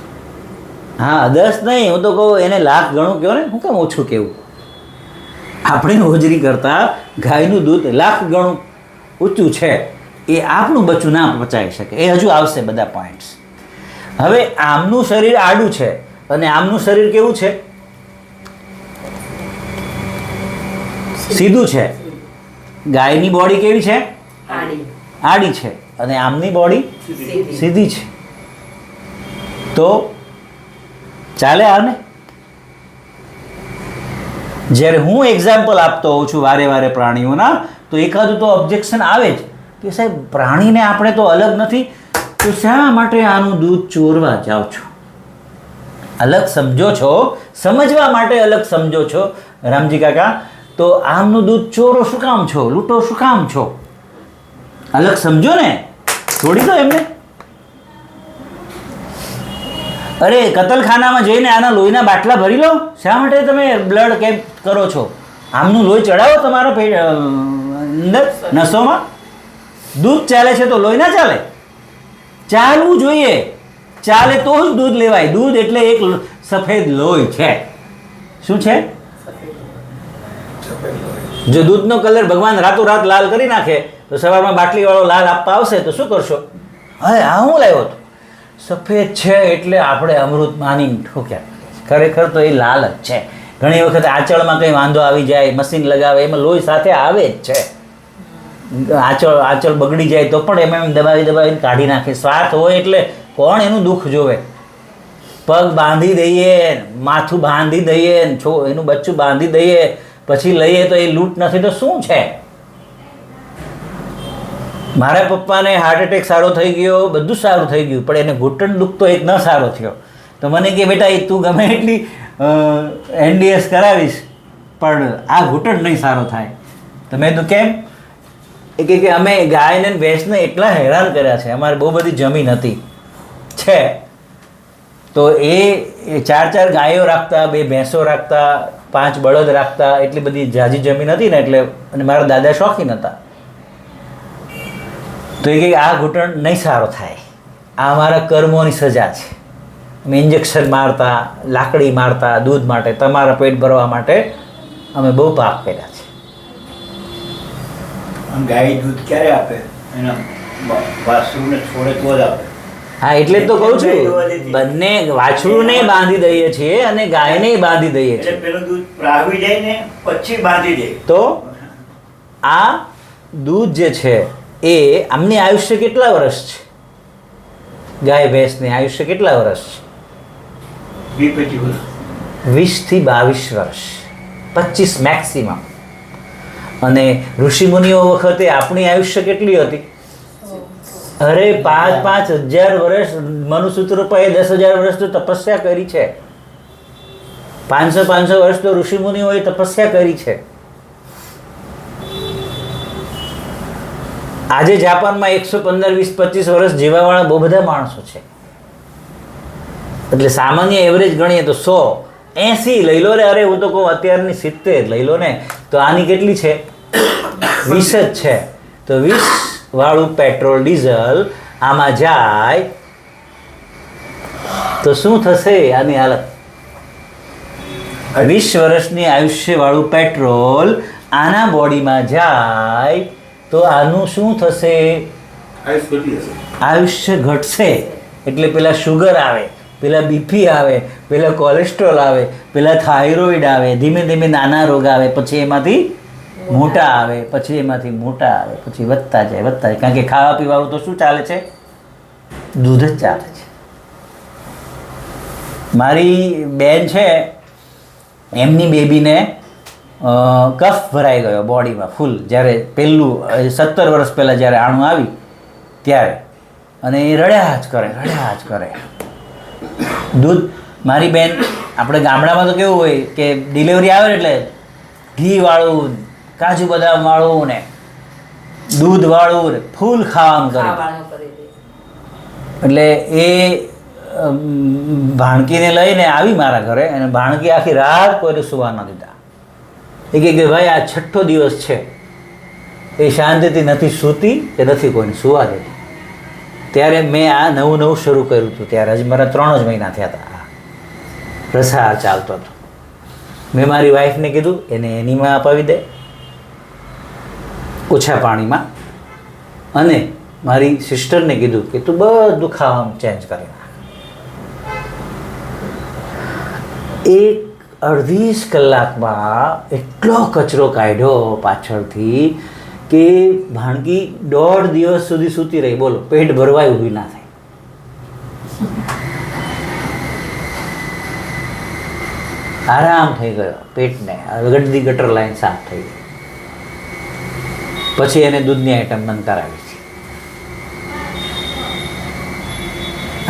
હા, 10 નહીં, હું તો કહું એને લાખ ગણું કહો ને. હું કેમ ઓછું કહેવું? આપણી હોજરી કરતાં ગાયનું દૂધ લાખ ગણું ઊંચું છે. એ આપણું બચ્ચું ના પચાવી શકે. એ હજુ આવશે બધા પોઈન્ટ્સ. હવે આમનું શરીર આડું છે અને આમનું શરીર કેવું છે? સીધું છે. ગાયની બોડી કેવી છે? આડી છે અને આમની બોડી સીધી છે. તો ચાલે આને? જ્યારે હું એક્ઝામ્પલ આપતો હોઉં છું વારે વારે પ્રાણીઓના, તો એકાદું તો ઓબ્જેક્શન આવે જ કે સાહેબ પ્રાણીને આપણે તો અલગ નથી, તો શા માટે આનું દૂધ ચોરવા જાઓ છો? અલગ સમજો છો, સમજવા માટે અલગ સમજો છો રામજી કાકા, તો આમનું દૂધ ચોરો શું કામ છો? લૂંટો શું કામ છો? અલગ સમજો ને, છોડી દો એમને. અરે કતલખાનામાં જઈને આના લોહીના બાટલા ભરી લો. શા માટે તમે બ્લડ કેમ્પ કરો છો? આમનું લોહી ચડાવો તમારા પેટ અંદર નસોમાં. દૂધ ચાલે છે તો લોહી ના ચાલે? ચાલવું જોઈએ. ચાલે તો જ દૂધ લેવાય. દૂધ એટલે એક સફેદ લોહી છે. શું છે? જો દૂધનો કલર ભગવાન રાતોરાત લાલ કરી નાખે તો સવારમાં બાટલીવાળો લાલ આપવા આવશે તો શું કરશો? હવે આ હું લાવ્યો હતો, સફેદ છે એટલે આપણે અમૃત માની ઠોક્યા. ખરેખર તો એ લાલ જ છે. ઘણી વખત આંચળમાં કંઈ વાંધો આવી જાય, મશીન લગાવે, એમાં લોહી સાથે આવે જ છે. આંચળ બગડી જાય તો પણ એમ દબાવીને કાઢી નાખે. સ્વાર્થ હોય એટલે કોણ એનું દુઃખ જોવે? પગ બાંધી દઈએ, માથું બાંધી દઈએ, એનું બચ્ચું બાંધી દઈએ, પછી લઈએ તો એ લૂંટ નથી તો શું છે? મારા પપ્પાને હાર્ટ એટેક સારો થઈ ગયો, બધું સારું થઈ ગયું, પણ એને ઘૂંટણ દુઃખ તો એક ન સારો થયો. તો મને કે બેટા તું ગમે એટલી NDS કરાવીશ પણ આ ઘૂંટણ નહીં સારો થાય. તો મેં તો કેમ? એ કે અમે ગાયને ભેંસને એટલા હેરાન કર્યા છે, અમારે બહુ બધી જમીન હતી છે, તો એ 4 ગાયો રાખતા, 2 ભેંસો રાખતા, 5 બળદ રાખતા, એટલી બધી જાજી જમીન હતી ને એટલે. અને મારા દાદા શોખીન હતા. તો એ કહે આ ઘૂંટણ નહીં સારો થાય, આ અમારા કર્મોની સજા છે. અમે ઇન્જેક્શન મારતા, લાકડી મારતા દૂધ માટે, તમારા પેટ ભરવા માટે અમે બહુ પાપ કર્યા છે. ગાય દૂધ ક્યારે આપે? એના વાછરુંને છોડે તો જ આપે. હા, એટલે તો કહું છું બંને વાછરુંને બાંધી દઈએ છીએ અને ગાયને બાંધી દઈએ છીએ. પેલું દૂધ રાહવી જાય ને પછી બાંધી દે. તો આ દૂધ જે છે એ આમની આયુષ્ય કેટલા વર્ષ છે? ગાય ભેંસની આયુષ્ય કેટલા વર્ષ છે? 20-25 વર્ષ. 20 થી 22 વર્ષ, 25 મેક્સિમમ. અને ઋષિમુનિઓ વખતે આપણી આયુષ્ય કેટલી હતી? અરે 5,000 વર્ષ મનુસૂત્રોપાએ 10,000 વર્ષ તો તપસ્યા કરી છે. 500 વર્ષ તો ઋષિમુનિઓએ તપસ્યા કરી છે. આજે જાપાનમાં 115, 20, 25 વર્ષ જીવવાવાળા બહુ બધા માણસો છે. એટલે સામાન્ય એવરેજ ગણીએ તો 100, 80 લઈ લો રે. અરે હું તો કહું અત્યારની 70 લઈ લો ને, તો આની કેટલી છે? 20 જ છે. તો 20 વાળું પેટ્રોલ ડીઝલ આમાં જાય તો શું થશે આની હાલત? 20 વર્ષની આયુષ્ય વાળું પેટ્રોલ આના બોડીમાં જાય તો આનું શું થશે? આયુષ્ય ઘટશે. એટલે પેલા શુગર આવે, પેલા બીપી આવે, પેલા કોલેસ્ટ્રોલ આવે, પેલા થાઇરોઇડ આવે, ધીમે ધીમે નાના રોગ આવે, પછી એમાંથી મોટા આવે, પછી એમાંથી મોટા આવે, પછી વધતા જાય. કારણ કે ખાવા પીવાનું તો શું ચાલે છે? દૂધ જ ચાલે છે. મારી બેન છે, એમની બેબીને કફ ભરાઈ ગયો બોડીમાં ફૂલ. જ્યારે પહેલું 17 વર્ષ પહેલાં જ્યારે આણું આવી ત્યારે, અને એ રડ્યા જ કરે. દૂધ, મારી બેન, આપણે ગામડામાં તો કેવું હોય કે ડિલિવરી આવે ને એટલે ઘીવાળું, કાજુ બદામ વાળું ને દૂધવાળું ને ફૂલ ખાવાનું કરી. એટલે એ ભાણકીને લઈને આવી મારા ઘરે, અને ભાણકી આખી રાત કોઈને સુવા ન દીધા. એ કહે કે ભાઈ આ 6ઠ્ઠો દિવસ છે, એ શાંતિથી નથી સૂતી કે નથી કોઈને સુવા દેતી. ત્યારે મેં આ નવું શરૂ કર્યું હતું. ત્યારે હજી મારા 3 જ મહિના થયા હતા. રસાહાર ચાલતો હતો. મેં મારી વાઈફને કીધું એને એનીમાં અપાવી દે ઓછા પાણીમાં, અને મારી સિસ્ટરને કીધું કે તું બધું ખાવાનું ચેન્જ કરી નાખ. 1-અડધી કલાકમાં એટલો કચરો કાઢ્યો પાછળથી કે ભાણકી 1.5 દિવસ સુધી સૂતી રહી. બોલો, પેટ ભરવાય ઊભી ના થાય. આરામ થઈ ગયો પેટને. ગડદી ગટર લાઈન સાફ થઈ ગઈ. પછી એને દૂધની આઈટમ બંધ કરાવી છે.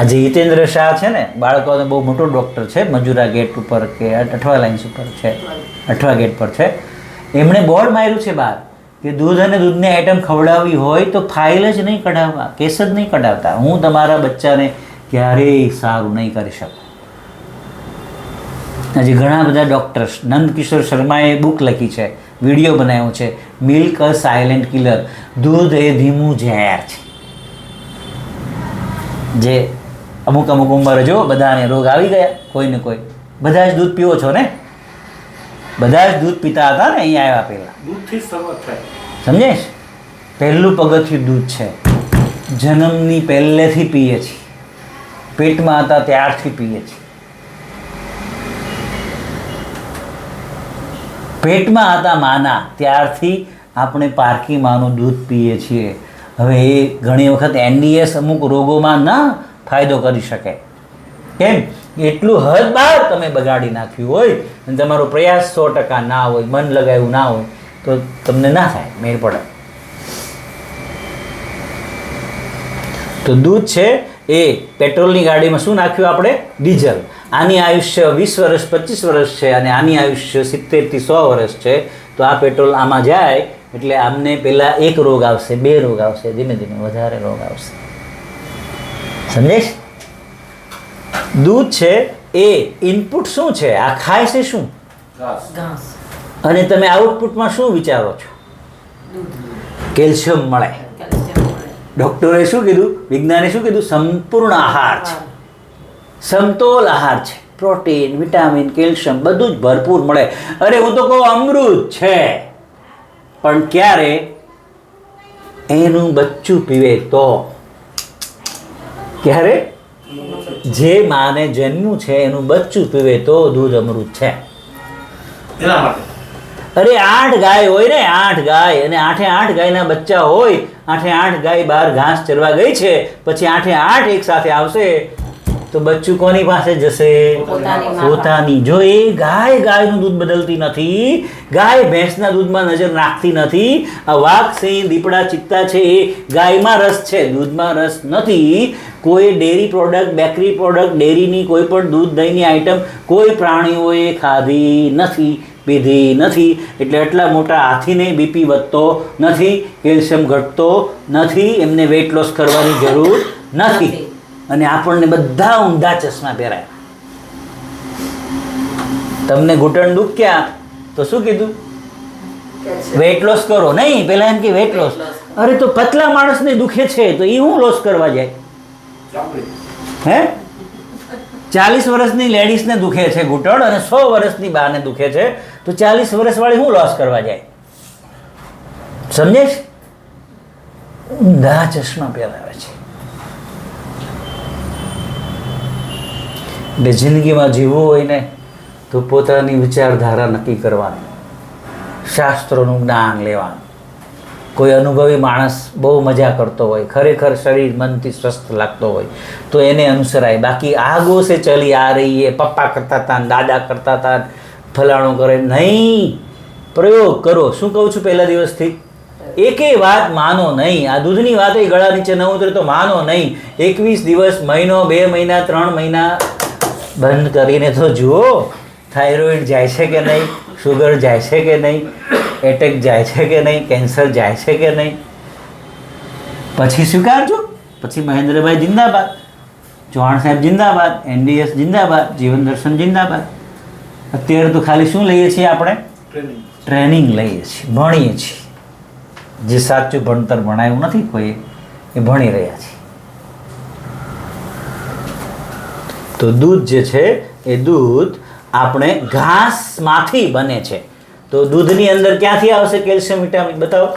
આજે હિતેન્દ્ર શાહ છે ને, બાળકોને બહુ મોટો ડૉક્ટર છે, મજુરા ગેટ ઉપર કે અઠવા લાઇન્સ ઉપર છે, અઠવા ગેટ પર છે. એમણે બોર્ડ માર્યું છે બહાર કે દૂધ અને દૂધની આઈટમ ખવડાવવી હોય તો ફાઇલ જ નહીં કઢાવવા, કેસ જ નહીં કઢાવતા. હું તમારા બચ્ચાને ક્યારેય સારું નહીં કરી શકું. હજી ઘણા બધા ડૉક્ટર્સ, નંદકિશોર શર્માએ બુક લખી છે, વિડીયો બનાવ્યો છે, મિલ્ક અ સાયલેન્ટ કિલર. દૂધ એ ધીમું ઝેર છે. જે અમુક ઉંમરે જો બધાને રોગ આવી ગયા, કોઈને કોઈ. બધા જ દૂધ પીવો છો ને? બધા જ દૂધ પીતા હતા ને અહીંયા આવ્યા પહેલાં. દૂધથી શરૂઆત થાય. સમજે? પહેલું પગથિયું દૂધ છે. જન્મની પહેલેથી પીએ છીએ, પેટમાં હતા ત્યારથી પીએ છીએ. પેટમાં હતા માના ત્યારથી આપણે પારકી માનું દૂધ પીએ છીએ. હવે એ ઘણી વખત NDS અમુક રોગોમાં ના ફાયદો કરી શકે. કેમ? એટલું હદ બહાર તમે બગાડી નાખ્યું હોય અને તમારો પ્રયાસ 100% ના હોય, મન લગાવ્યું ના હોય, તો તમને ના થાય, મેળ પડે. તો દૂધ છે એ પેટ્રોલની ગાડીમાં શું નાખ્યું આપણે? ડીઝલ. આની આયુષ્ય 20 વર્ષ 25 વર્ષ છે, અને આની આયુષ્ય 70 થી 100 વર્ષ છે. તો આ પેટ્રોલ આમાં જાય એટલે આમને પહેલાં 1 રોગ આવશે, 2 રોગ આવશે, ધીમે ધીમે વધારે રોગ આવશે. સમજે? દૂધ છે એ ઇનપુટ શું છે? આ ખાય છે શું? ઘાસ. અને તમે આઉટપુટમાં શું વિચારો છો? કેલ્શિયમ મળે. ડૉક્ટરે શું કીધું? વિજ્ઞાને શું કીધું? સંપૂર્ણ આહાર છે, સમતોલ આહાર છે. પ્રોટીન, વિટામિન, કેલ્શિયમ બધું જ ભરપૂર મળે. અરે હું તો કહું અમૃત છે. પણ ક્યારે? એનું બચ્ચું પીવે તો. ક્યારે? જે માને જન્મ્યું છે એનું બચ્ચું પીવે તો દૂધ અમૃત છે. એના માટે અરે 8 ગાય હોય ને, 8 ગાય, અને 8 ગાયના બચ્ચા હોય. 8 ગાય બહાર ઘાસ ચરવા ગઈ છે, પછી 8 એક સાથે આવશે તો બચ્ચું કોની પાસે જશે? પોતાની માં પોતાની. જો એ ગાયનું દૂધ બદલતી નથી, ગાય ભેંસના દૂધમાં નજર નાખતી નથી. આ વાઘ, સિંહ, દીપડા, ચિત્તા છે એ ગાયમાં રસ છે, દૂધમાં રસ નથી. કોઈ ડેરી પ્રોડક્ટ, બેકરી પ્રોડક્ટ, ડેરીની કોઈ પણ દૂધ દહીંની આઈટમ કોઈ પ્રાણીઓએ ખાધી નથી, પીધી નથી. એટલે એટલા મોટા હાથીને બીપી વધતો નથી, કેલ્શિયમ ઘટતો નથી, એમને વેઇટ લોસ કરવાની જરૂર નથી. અને આપણને બધા ઊંધા ચશ્મા પહેરાયા. તમને ઘૂંટણ દુખ્યા તો શું કીધું? વેઇટ લોસ કરો. નહીં, પેલા એમ કે વેઇટ લોસ. અરે તો પતલા માણસને દુખે છે તો એ હું લોસ કરવા જાય? હે, 40 વર્ષની લેડીઝને દુખે છે ઘૂંટણ અને 100 વર્ષની બાને દુખે છે તો 40 વર્ષવાળી હું લોસ કરવા જાય? સમજે છે? ઊંધા ચશ્મા પહેરાવે છે. એટલે જિંદગીમાં જીવવું હોય ને તો પોતાની વિચારધારા નક્કી કરવાની, શાસ્ત્રોનું જ્ઞાન લેવાનું. કોઈ અનુભવી માણસ બહુ મજા કરતો હોય, ખરેખર શરીર મનથી સ્વસ્થ લાગતો હોય તો એને અનુસરાય. બાકી આગો સે ચલી આ રહી એ, પપ્પા કરતા હતા, દાદા કરતા હતા, ફલાણું કરે નહીં. પ્રયોગ કરો. શું કહું છું પહેલા દિવસથી? એકે વાત માનો નહીં. આ દૂધની વાત એ ગળા નીચે ન ઉતરે તો માનો નહીં. 21 દિવસ, મહિનો, 2 મહિના, 3 મહિના બંધ કરીને તો જુઓ, થાઇરોઇડ જાય છે કે નહીં, શુગર જાય છે કે નહીં, એટેક જાય છે કે નહીં, કેન્સર જાય છે કે નહીં. પછી સ્વીકારજો. પછી મહેન્દ્રભાઈ જિંદાબાદ, ચૌહાણ સાહેબ જિંદાબાદ, NDS જિંદાબાદ, જીવન દર્શન જિંદાબાદ. અત્યારે તો ખાલી શું લઈએ છીએ આપણે? ટ્રેનિંગ લઈએ છીએ, ભણીએ છીએ. જે સાચું ભણતર ભણાયું નથી કોઈ એ ભણી રહ્યા છીએ. તો દૂધ જે છે એ દૂધ આપણે ઘાસમાંથી બને છે. તો દૂધની અંદર ક્યાંથી આવશે કેલ્શિયમ, વિટામિન? બતાવો.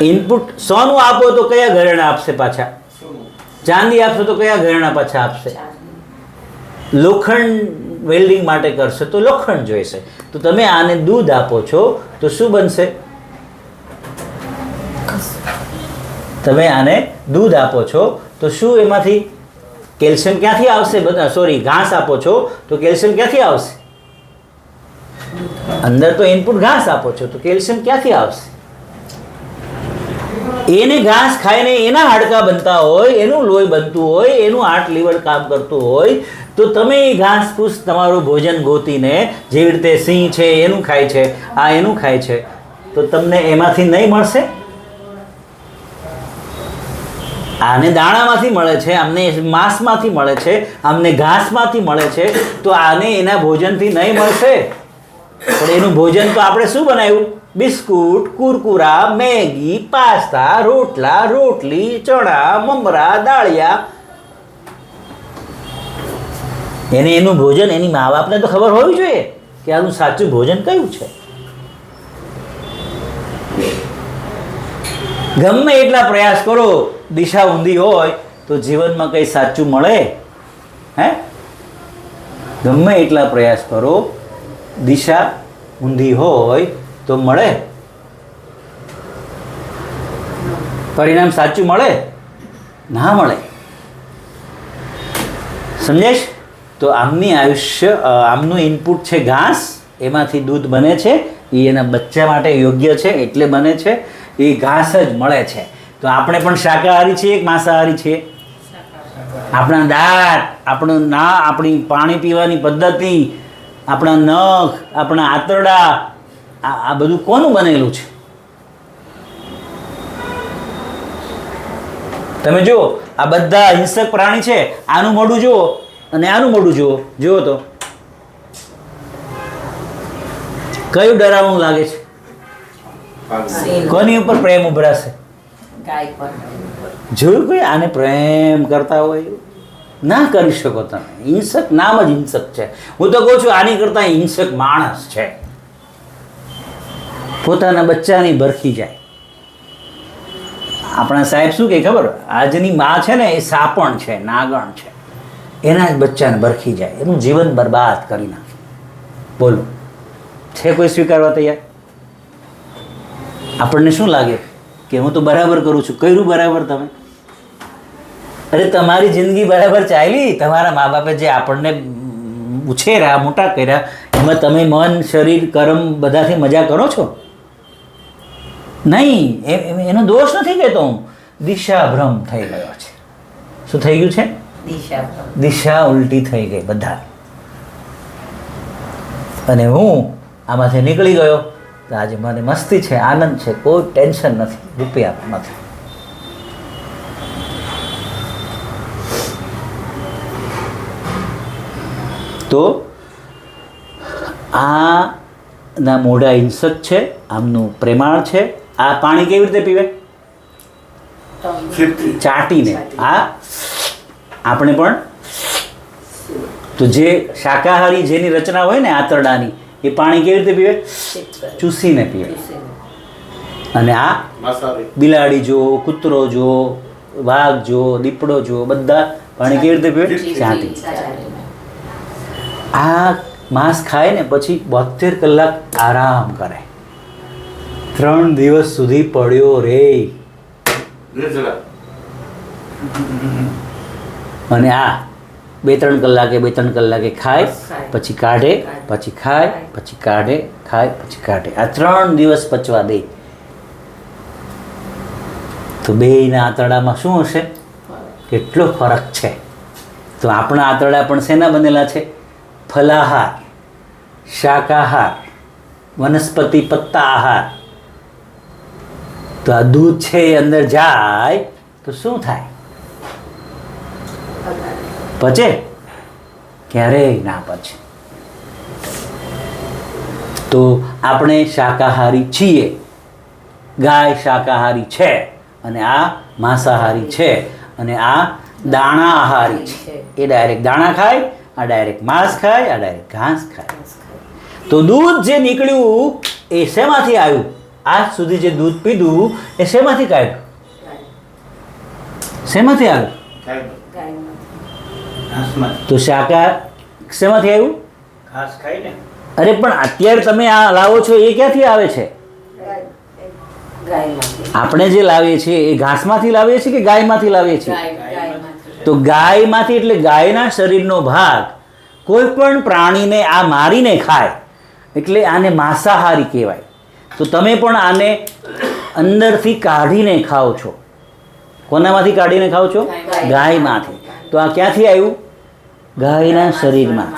ઇનપુટ સોનું આપો તો કયા ઘરેણા આપશે પાછા? ચાંદી આપશો તો કયા ઘરેણા પાછા આપશે? લોખંડ વેલ્ડિંગ માટે કરશો તો લોખંડ જોઈશે. તો તમે આને દૂધ આપો છો તો શું બનશે? તમે આને દૂધ આપો છો તો શું એમાંથી કેલ્શિયમ ક્યાંથી આવશે? સોરી, ઘાસ આપો છો તો કેલ્શિયમ ક્યાંથી આવશે? અંદર તો ઇનપુટ ઘાસ આપો છો તો કેલ્શિયમ ક્યાંથી આવશે? એને ઘાસ ખાઈને એના હાડકાં બનતા હોય, એનું લોહી બનતું હોય, એનું હાર્ટ લીવર કામ કરતું હોય તો તમે એ ઘાસ ફૂસ તમારું ભોજન ગોતીને, જેવી રીતે સિંહ છે એનું ખાય છે, આ એનું ખાય છે, તો તમને એમાંથી નહીં મળશે? આને દાણામાંથી મળે છે, આમને માંસમાંથી મળે છે, આમને ઘાસમાંથી મળે છે, તો આને એના ભોજનથી નહીં મળશે. પણ એનું ભોજન તો આપણે શું બનાવ્યું? બિસ્કુટ, કુરકુરા, મેગી, પાસ્તા, રોટલા, રોટલી, ચણા, મમરા, દાળિયા. એને એનું ભોજન, એની મા બાપને તો ખબર હોવી જોઈએ કે આનું સાચું ભોજન કયું છે. ગમે એટલા પ્રયાસ કરો, દિશા ઊંધી હોય તો જીવનમાં કંઈ સાચું મળે? હે, ગમે એટલા પ્રયાસ કરો, દિશા ઊંધી હોય તો મળે? પરિણામ સાચું મળે? ના મળે. સમજેશ? તો આમની આયુષ્ય, આમનું ઇનપુટ છે ઘાસ, એમાંથી દૂધ બને છે, એ એના બચ્ચા માટે યોગ્ય છે એટલે બને છે, એ ઘાસ જ મળે છે. તો આપણે પણ શાકાહારી છીએ કે માંસાહારી છીએ? આપણા દાંત, આપણું ના, આપણી પાણી પીવાની પદ્ધતિ, આપણા નખ, આપણા આંતરડા, આ બધું કોનું બનેલું છે? તમે જુઓ, આ બધા હિંસક પ્રાણી છે, આનું મોઢું જુઓ અને આનું મોઢું જુઓ, જુઓ તો કયું ડરાવણું લાગે છે? કોની ઉપર પ્રેમ ઉભરાશે? જોયું કોઈ આને પ્રેમ કરતા હોય? ના કરી શકો તમે. હિંસક નામ જ હિંસક છે. હું તો કહું છું આની કરતા હિંસક માણસ છે. પોતાના બચ્ચાની ભરખી જાય. આપણા સાહેબ શું કહે ખબર? આજની માં છે ને એ સાપણ છે, નાગણ છે, એના જ બચ્ચાને ભરખી જાય, એનું જીવન બરબાદ કરી નાખે. બોલો, છે કોઈ સ્વીકારવા તૈયાર? આપણને શું લાગે કે હું તો બરાબર કરું છું? કર્યું બરાબર તમે? અરે તમારી જિંદગી બરાબર ચાલી, તમારા મા બાપે જે આપણને ઉછેર્યા, મોટા કર્યા, એમાં તમે મન, શરીર, કર્મ બધાથી મજા કરો છો? નહીં, એનો દોષ નથી કહેતો હું. દિશાભ્રમ થઈ ગયો છે. શું થઈ ગયું છે? દિશા ઉલટી થઈ ગઈ બધા. અને હું આમાંથી નીકળી ગયો તો આજે મને મસ્તી છે, આનંદ છે, કોઈ ટેન્શન નથી, રૂપિયા નથી. તો આના મોઢા હિંસક છે, આમનું પ્રેમાળ છે. આ પાણી કેવી રીતે પીવે? ચાટીને. આ આપણે પણ તો જે શાકાહારી જેની રચના હોય ને આંતરડાની, એ પાણી કેવી રીતે પીવે? ચૂસીને પીવે. અને આ બિલાડી જો, કૂતરો જો, વાઘ જો, દીપડો જો, બધા પાણી કેવી રીતે પીવે? ચાટી. આ માંસ ખાય ને પછી 72 કલાક આરામ કરે. 3 દિવસ સુધી પડ્યો રે. અને આ 2-3 કલાકે ખાય, પછી કાઢે, પછી ખાય, પછી કાઢે, ખાય, પછી કાઢે. આ 3 દિવસ પચવા દે. તો બેયના આંતરડામાં શું હશે? કેટલો ફરક છે. તો આપણા આંતરડા પણ શેના બનેલા છે? ફલાહાર, શાકાહાર, વનસ્પતિ પત્તા આહાર. તો આ દૂધ છે એ અંદર જાય તો શું થાય? પચે? ક્યારેય ના પચે. તો આપણે શાકાહારી છીએ, ગાય શાકાહારી છે, અને આ માંસાહારી છે, અને આ દાણા આહારી છે. એ ડાયરેક્ટ દાણા ખાય, આ ડાયરેક્ટ માંસ ખાય, આ ડાયરેક્ટ ઘાસ ખાય. તો દૂધ જે નીકળ્યું એ શેમાંથી આવ્યું? આજ સુધી જે દૂધ પીધું એ શેમાંથી કાઢ્યું? શેમાંથી આવ્યું? તો શાકાહાર શેમાંથી આવ્યું? ઘાસ ખાય ને. અરે પણ અત્યારે તમે આ લાવો છો એ ક્યાંથી આવે છે? આપણે જે લાવીએ છીએ એ ઘાસમાંથી લાવીએ છીએ કે ગાયમાંથી લાવીએ છીએ? તો ગાયમાંથી, એટલે ગાયના શરીરનો ભાગ કોઈ પણ પ્રાણીને આ મારીને ખાય એટલે આને માંસાહારી કહેવાય. તો તમે પણ આને અંદરથી કાઢીને ખાઓ છો. કોનામાંથી કાઢીને ખાઓ છો? ગાયમાંથી. તો આ ક્યાંથી આવ્યું? ગાયના શરીરમાં.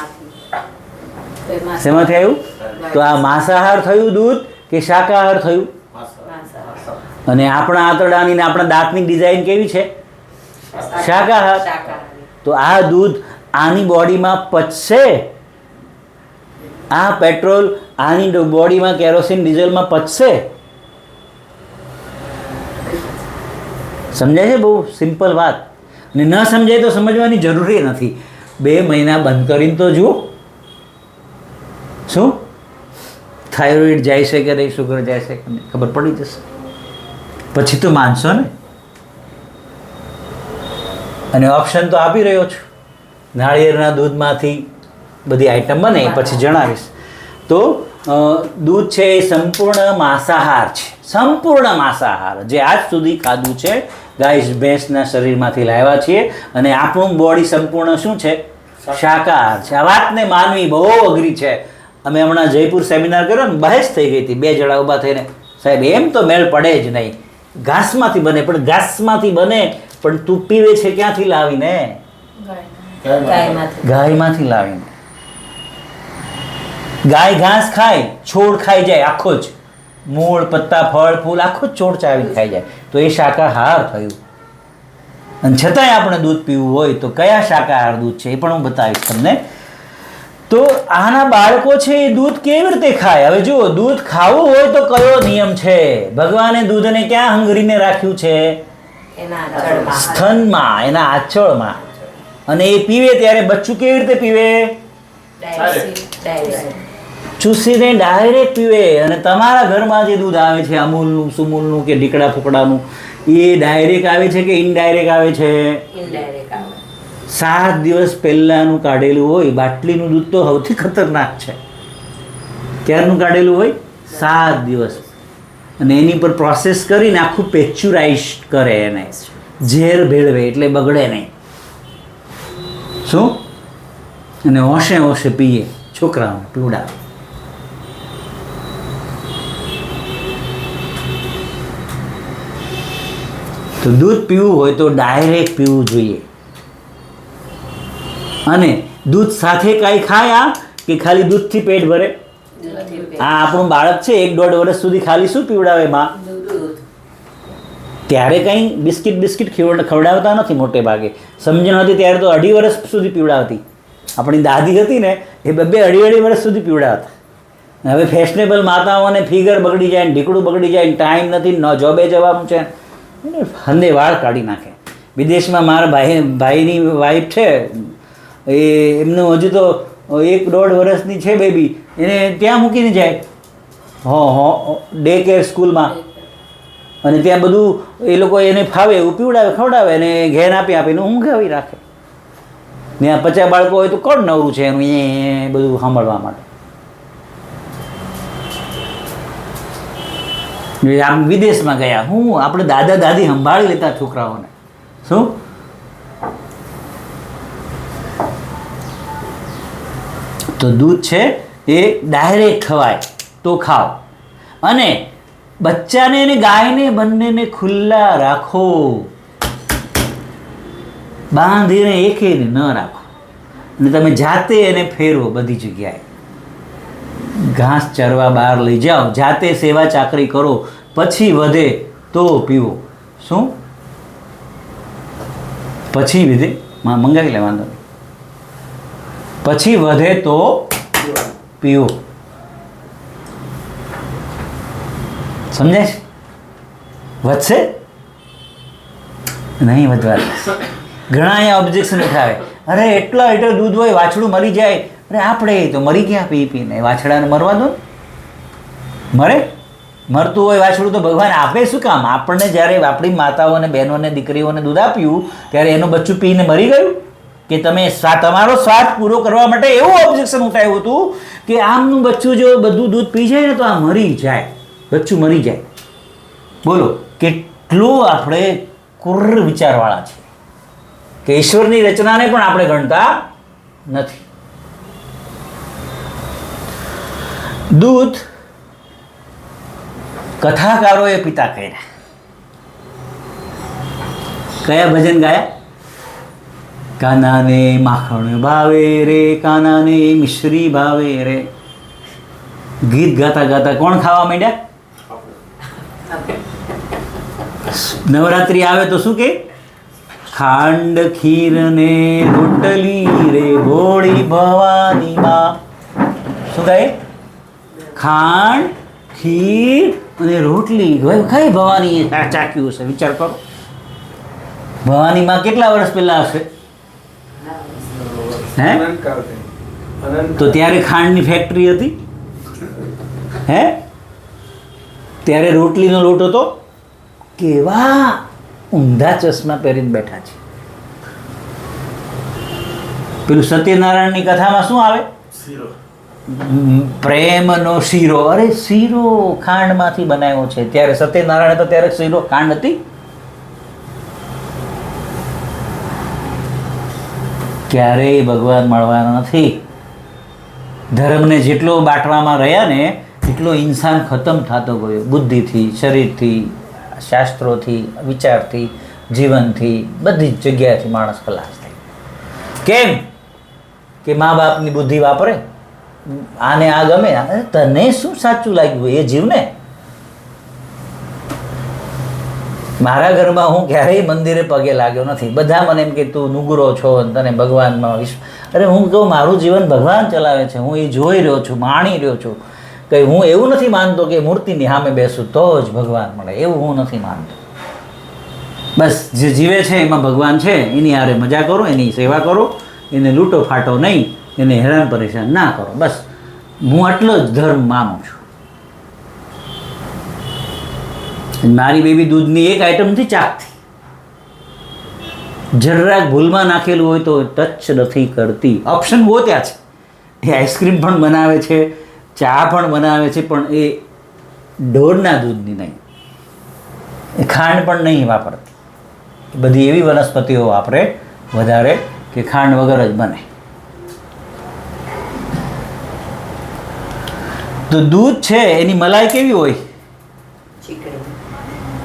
શેમાંથી આવ્યું? તો આ માંસાહાર થયું દૂધ કે શાકાહાર થયું? અને આપણા આંતરડાની ને આપણા દાંતની ડિઝાઇન કેવી છે? શાકાહાર. તો આ દૂધ આની બોડીમાં પચશે? આ પેટ્રોલ આની બોડીમાં કેરોસીન ડીઝલમાં પચશે? સમજાય છે? બહુ સિમ્પલ વાત. અને ન સમજાય તો સમજવાની જરૂરી નથી. 2 મહિના બંધ કરીને તો જુઓ શું થાઇરોઇડ જાય છે કે નહીં, શુગર જાય છે કે નહીં, ખબર પડી જશે. પછી તો માનશો ને. અને ઓપ્શન તો આપી રહ્યો છું, નાળિયેરના દૂધમાંથી બધી આઈટમ બને એ પછી જણાવીશ. તો દૂધ છે એ સંપૂર્ણ માંસાહાર છે. સંપૂર્ણ માંસાહાર જે આજ સુધી ખાધું છે, ગાય ભેંસના શરીરમાંથી લાવ્યા છીએ. અને આપણું બોડી સંપૂર્ણ શું છે? શાકાહાર છે. આ વાતને માનવી બહુ અઘરી છે. અમે હમણાં જયપુર સેમિનાર કર્યો ને, બહેસ થઈ ગઈ હતી. 2 જણા ઊભા થઈને, સાહેબ એમ તો મેળ પડે જ નહીં. ઘાસમાંથી બને, પણ ઘાસમાંથી બને પણ તું પીવે છે ક્યાંથી લાવીને? ગાયમાંથી લાવીને. ગાય ઘાસ ખાય, છોડ ખાઈ જાય આખો જ, મૂળ, પત્તા, ફળ, ફૂલ આખો જ છોડ ચાવીને ખાઈ જાય. તો એ શાકાહાર થયું. અને છતાંય આપણે દૂધ પીવું હોય તો કયા શાકાહાર દૂધ છે એ પણ હું બતાવીશ તમને. તો આના બાળકો છે એ દૂધ કેવી રીતે ખાય? હવે જુઓ, દૂધ ખાવું હોય તો કયો નિયમ છે? ભગવાને દૂધને ક્યાં હંગરીને રાખ્યું છે? સ્તનમાં, એના આંચળમાં. અને એ પીવે ત્યારે બચ્ચું કેવી રીતે પીવે? ચૂસીને ડાયરેક્ટ પીવે. અને તમારા ઘરમાં જે દૂધ આવે છે, અમૂલનું, સુમૂલનું કે ઢીકડા ફૂકડાનું, એ ડાયરેક્ટ આવે છે કે ઇનડાયરેક્ટ આવે છે? 7 દિવસ પહેલાંનું કાઢેલું હોય. બાટલીનું દૂધ તો સૌથી ખતરનાક છે. ક્યારનું કાઢેલું હોય? 7 દિવસ. અને એની પર પ્રોસેસ કરીને આખું પેચ્યુરાઇઝ કરે એને. ઝેર ભેળવે એટલે બગડે નહીં. શું? અને હોશે હોશે પીએ, છોકરાઓને પીવડાવે. તો દૂધ પીવું હોય તો ડાયરેક્ટ પીવું જોઈએ. અને દૂધ સાથે કાંઈ ખાય કે ખાલી દૂધથી પેટ ભરે? આ આપણું બાળક છે 1-1.5 વર્ષ સુધી ખાલી શું પીવડાવે માં? ત્યારે કંઈ બિસ્કિટ ખવડાવતા નથી મોટે ભાગે. સમજણ હતી ત્યારે તો 2.5 વર્ષ સુધી પીવડાવતી. આપણી દાદી હતી ને એ 2-2.5 વર્ષ સુધી પીવડાવતા. હવે ફેશનેબલ માતાઓને ફિગર બગડી જાય, ઢીકડું બગડી જાય, ટાઈમ નથી, ન જોબે જવાનું છે, હંદે વાળ કાઢી નાખે. વિદેશમાં મારા ભાઈની વાઈફ છે, એ એમનું હજુ તો 1-1.5 વર્ષની છે બેબી, એને ત્યાં મૂકીને જાય ડે કેર સ્કૂલમાં, અને ત્યાં બધું એ લોકો એને ફાવે એવું પીવડાવે ખવડાવે અને ઘેર આપીને ઊંઘાવી રાખે. ને આ 50 બાળકો હોય તો કોણ નવરું છે એનું એ બધું સાંભળવા માટે? આમ વિદેશમાં ગયા, આપણે દાદા દાદી સંભાળી લેતા છોકરાઓને. શું? તો દૂધ છે એ ડાયરેક્ટ ખવાય તો ખાઓ. અને બચ્ચાને અને ગાયને બંનેને ખુલ્લા રાખો, બાંધીને એકેને ન રાખો. અને તમે જાતે એને ફેરવો બધી જગ્યાએ. ઘાસ ચરવા બહાર લઈ જાઓ, જાતે સેવા ચાકરી કરો, પછી વધે તો પીવો. શું? પછી વધે મંગાવી લે, વાંધો નહીં. પછી વધે તો પીવો. સમજાય છે? વધશે નહીં વધવા. ઘણા અહીંયા ઓબ્જેક્શન ઉઠાવે, અરે એટલા લીટર દૂધ હોય, વાછડું મરી જાય. અરે આપણે તો મરી ગયા પીને, વાછડાને મરવા દો. મરે? મરતું હોય વાછડું તો ભગવાન આપે શું કામ? આપણને જ્યારે આપણી માતાઓને, બહેનોને, દીકરીઓને દૂધ આપ્યું ત્યારે એનું બચ્ચું પીને મરી ગયું? કે તમે તમારો સ્વાર્થ પૂરો કરવા માટે એવું ઓબ્જેક્શન ઉઠાવ્યું હતું કે આમનું બચ્ચું જો બધું દૂધ પી જાય ને તો આ મરી જાય, બચ્ચું મરી જાય. બોલો કેટલું આપણે કુર્ર વિચારવાળા છે કે ઈશ્વરની રચનાને પણ આપણે ગણતા નથી. દૂધ કથાકારોએ પિતા કર્યા. કયા ભજન ગાયા? કાનાને માખણ ભાવે રે, કાનાને મિશ્રી ભાવે રે. ગીત ગાતા ગાતા કોણ ખાવા માંડ્યા? નવરાત્રિ આવે તો શું કે? ખાંડ ખીર ને રોટલી રે ભોળી ભવાની માં. શું ગાય? ખાંડ ખીર અને રોટલી. કઈ ભવાની ચાખ્યું હશે? વિચાર કરો. ભવાની માં કેટલા વર્ષ પહેલા હશે? હે? તો ત્યારે ખાંડની ફેક્ટરી હતી? હે? ત્યારે રોટલીનો લોટ હતો? કેવા ઊંધા ચશ્મા પહેરીને બેઠા છે. પેલું સત્યનારાયણની કથામાં શું આવે? પ્રેમનો શીરો. અરે શીરો ખાંડમાંથી બનાવ્યો છે. ત્યારે સત્યનારાયણ તો ત્યારે શીરો ખાંડ હતી? ક્યારેય ભગવાન મળવાના નથી. ધર્મને જેટલો બાંટવામાં રહ્યા ને એટલો ઇન્સાન ખતમ થતો ગયો. બુદ્ધિથી, શરીરથી, શાસ્ત્રોથી, વિચારથી, જીવનથી, બધી જ જગ્યાએથી માણસ ખલાસ થાય. કેમ? કે મા બાપની બુદ્ધિ વાપરે, આને આ ગમે, તને શું સાચું લાગ્યું એ જીવને. મારા ઘરમાં હું ક્યારેય મંદિરે પગે લાગ્યો નથી. બધા મને એમ કે તું નુગરો છો અને તને ભગવાનમાં વિશ્વાસ. અરે હું કહું મારું જીવન ભગવાન ચલાવે છે, હું એ જોઈ રહ્યો છું, માણી રહ્યો છું. કંઈ હું એવું નથી માનતો કે મૂર્તિની સામે બેસું તો જ ભગવાન મળે, એવું હું નથી માનતો. બસ જે જીવે છે એમાં ભગવાન છે, એની હારે મજા કરો, એની સેવા કરો, એને લૂંટો ફાટો નહીં, એને હેરાન પરેશાન ના કરો. બસ હું આટલો જ ધર્મ માનું છું. મારી બેબી દૂધની એક આઈટમ નથી ચાખતી. જરાક ભૂલમાં નાખેલું હોય તો ટચ નથી કરતી. ઓપ્શન બહુ ત્યાં છે. એ આઈસ્ક્રીમ પણ બનાવે છે, ચા પણ બનાવે છે, પણ એ ઢોરના દૂધની નહીં, એ ખાંડ પણ નહીં વાપરતી. બધી એવી વનસ્પતિઓ વાપરે વધારે કે ખાંડ વગર જ બને. તો દૂધ છે એની મલાઈ કેવી હોય?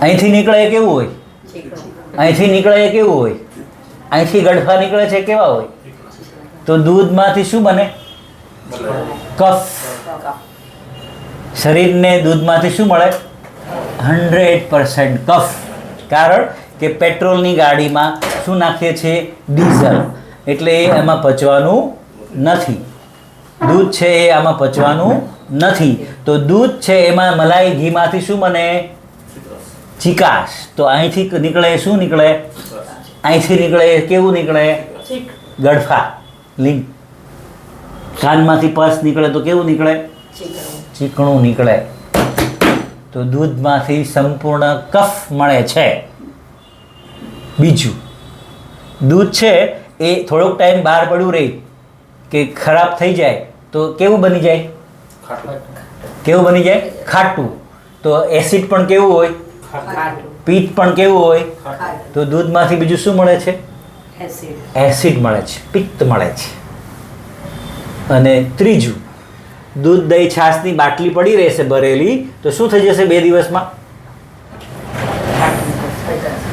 અહીંથી નીકળે એ કેવું હોય? અહીંથી નીકળે એ કેવું હોય? અહીંથી ગડફા નીકળે છે કેવા હોય? તો દૂધમાંથી શું બને? કફ. શરીરને દૂધમાંથી શું મળે? 100% કફ. કારણ કે પેટ્રોલની ગાડીમાં શું નાખીએ છીએ? ડીઝલ. એટલે એ એમાં પચવાનું નથી. દૂધ છે એ આમાં પચવાનું નથી. તો દૂધ છે એમાં મલાઈ ઘીમાંથી શું બને? ચિકાશ. તો અહીંથી નીકળે શું નીકળે? અહીંથી નીકળે કેવું નીકળે? ગડફા લિંક. કાનમાંથી પસ નીકળે તો કેવું નીકળે? ચીકણું નીકળે. તો દૂધમાંથી સંપૂર્ણ કફ મળે છે. બીજું, દૂધ છે એ થોડોક ટાઈમ બહાર પડ્યું રહે કે ખરાબ થઈ જાય તો કેવું બની જાય? કેવું બની જાય? ખાટું. તો એસિડ પણ કેવું હોય? પિત્ત પણ કેવું હોય? તો દૂધમાંથી બીજું શું મળે છે? એસિડ મળે છે, પિત્ત મળે છે. અને ત્રીજું, દૂધ દહીં છાશની બાટલી પડી રહેશે ભરેલી તો શું થઈ જશે 2 દિવસમાં?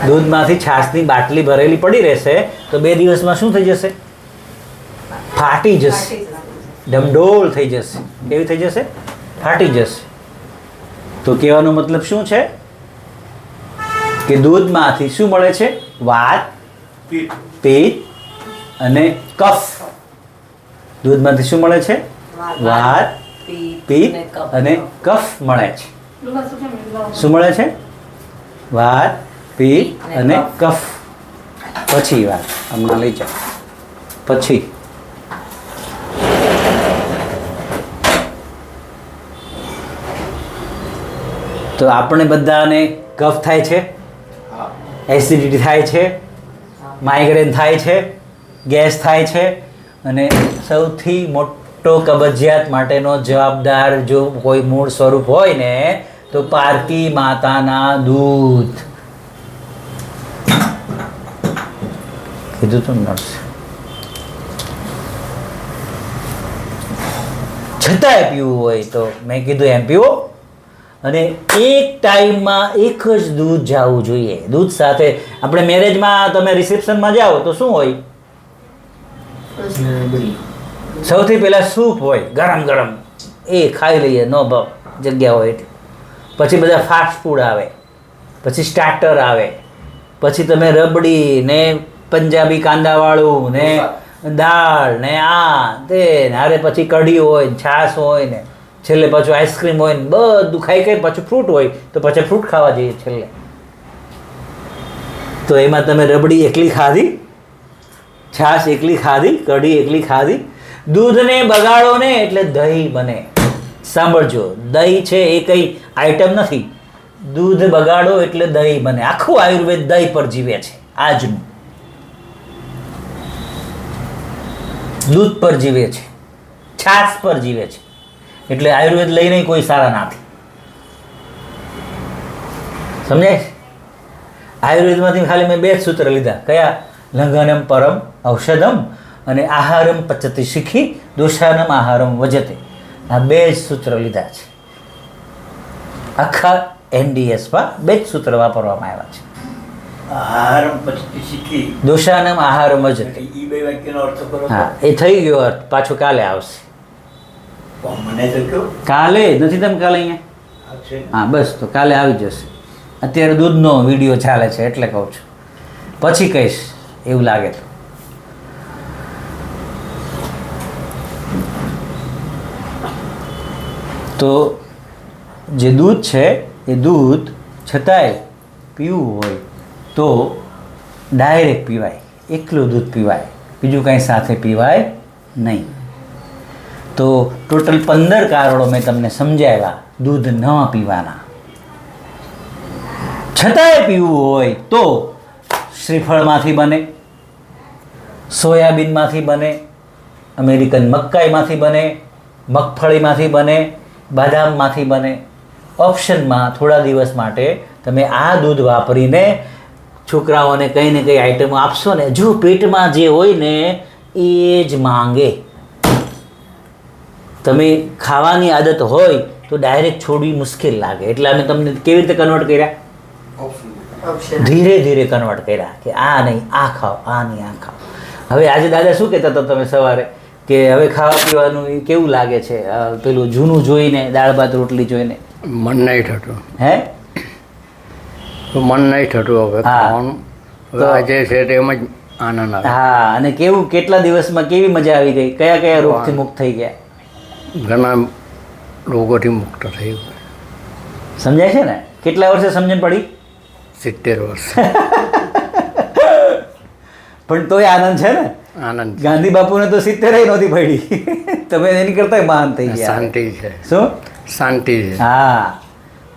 દૂધમાંથી છાશની બાટલી ભરેલી પડી રહેશે તો 2 દિવસમાં શું થઈ જશે? ફાટી જશે, ડમડોળ થઈ જશે. કેવી થઈ જશે? ફાટી જશે. તો કહેવાનો મતલબ શું છે કે દૂધમાંથી શું મળે છે? વાત, પિત્ત અને કફ. દૂધમાંથી શું મળે છે? વાત, પિત્ત અને કફ મળે છે. શું મળે છે? વાત, પિત્ત અને કફ. પછી વાત હમણાં લઈ જાઓ. પછી તો આપણે બધાને કફ થાય છે, એસિડિટી થાય છે, માઇગ્રેન થાય છે, ગેસ થાય છે, અને સૌથી મોટો કબજિયાત માટેનો જવાબદાર જો કોઈ મૂળ સ્વરૂપ હોય ને તો પારકી માતાના દૂધ. કીધું તું નર્સ. છતાંય પીવું હોય તો મેં કીધું એમ પીવો. અને એક ટાઈમમાં એક જ દૂધ જવું જોઈએ. દૂધ સાથે આપણે મેરેજમાં તમે રિસેપ્શનમાં જાઓ તો શું હોય? સૌથી પહેલા સૂપ હોય ગરમ ગરમ, એ ખાઈ લઈએ નો જગ્યા હોય એટલે. પછી બધા ફાસ્ટ ફૂડ આવે, પછી સ્ટાર્ટર આવે, પછી તમે રબડી ને પંજાબી કાંદાવાળું ને દાળ ને આ તે હારે પછી કઢી હોય, છાશ હોય ને છેલ્લે પાછું આઈસ્ક્રીમ હોય ને બધું ખાઈ ખાઈ પાછું ફ્રૂટ હોય તો પછી ફ્રૂટ ખાવા જઈએ છેલ્લે. તો એમાં તમે રબડી એકલી ખાધી, છાશ એકલી ખાધી, કઢી એકલી ખાધી. દૂધને બગાડો ને એટલે દહીં બને. સાંભળજો, દહીં છે એ કંઈ આઈટમ નથી. દૂધ બગાડો એટલે દહીં બને. આખું આયુર્વેદ દહીં પર જીવે છે. આજનું દૂધ પર જીવે છે, છાશ પર જીવે છે. એટલે આયુર્વેદ લઈને કોઈ સારા નથી. સમજાય? આયુર્વેદમાંથી ખાલી મેં 2 જ સૂત્ર લીધા. કયા? લંઘનમ પરમ ઔષધમ અને આહારમ પચતી શીખી દોષાનમ આહારમ વજતે. આ 2 જ સૂત્ર લીધા છે. આખા NDSમાં 2 જ સૂત્ર વાપરવામાં આવ્યા છે. આહારમ પચતી શીખી દોષાનમ આહારમ વજતે. ઈ બે વાક્યનો અર્થ કરો. હા, એ થઈ ગયો અર્થ. પાછો કાલે આવશે. મને તો કહો. કાલે નથી તમે કાલે અહીંયા? હા બસ, તો કાલે આવી જશે. અત્યારે દૂધનો વિડીયો ચાલે છે એટલે કહું છું. પછી કહીશ એવું લાગે તો. તો જે દૂધ છે એ દૂધ છતાંય પીવું હોય તો ડાયરેક્ટ પીવાય, એકલું દૂધ પીવાય, બીજું કાંઈ સાથે પીવાય નહીં. તો ટોટલ 15 કારણો મેં તમને સમજાવ્યા દૂધ ન પીવાના. છતાંય પીવું હોય તો શ્રીફળમાંથી બને, સોયાબીનમાંથી બને, અમેરિકન મકાઈમાંથી બને, મગફળીમાંથી બને, બદામમાંથી બને. ઓપ્શનમાં થોડા દિવસ માટે તમે આ દૂધ વાપરીને છોકરાઓને કંઈ ને કંઈ આઈટમો આપશો ને, જો પેટમાં જે હોય ને એ જ માંગે. તમે ખાવાની આદત હોય તો ડાયરેક્ટ છોડવી મુશ્કેલ લાગે, એટલે અમે તમને કેવી રીતે કન્વર્ટ કર્યા? ધીરે ધીરે કન્વર્ટ કર્યા કે આ નહીં આ ખાઓ, આ નહીં આ ખાઓ. હવે આજે દાદા શું કહેતા હતા તમે સવારે કે હવે ખાવા પીવાનું એ કેવું લાગે છે? પેલું જૂનું જોઈને, દાળ ભાત રોટલી જોઈને મન નહીં થતું, હે તો મન નહીં થતું હવે હા. ખાવાનું. હવે આજે છે તેમ જ આનંદ આવે. હા. અને કેવું કેટલા દિવસમાં કેવી મજા આવી ગઈ? કયા કયા રોગથી મુક્ત થઈ ગયા? ઘણા રોગોથી મુક્ત થઈ ગયું. સમજાય છે ને? કેટલા વર્ષે સમજણ પડી? 70 વર્ષ. પણ તોય આનંદ છે ને? આનંદ, ગાંધી બાપુને તો 70 નહોતી પડી. તમે એની કરતા મહાન થઈ ગયા. શાંતિ છે. શું? શાંતિ છે. હા.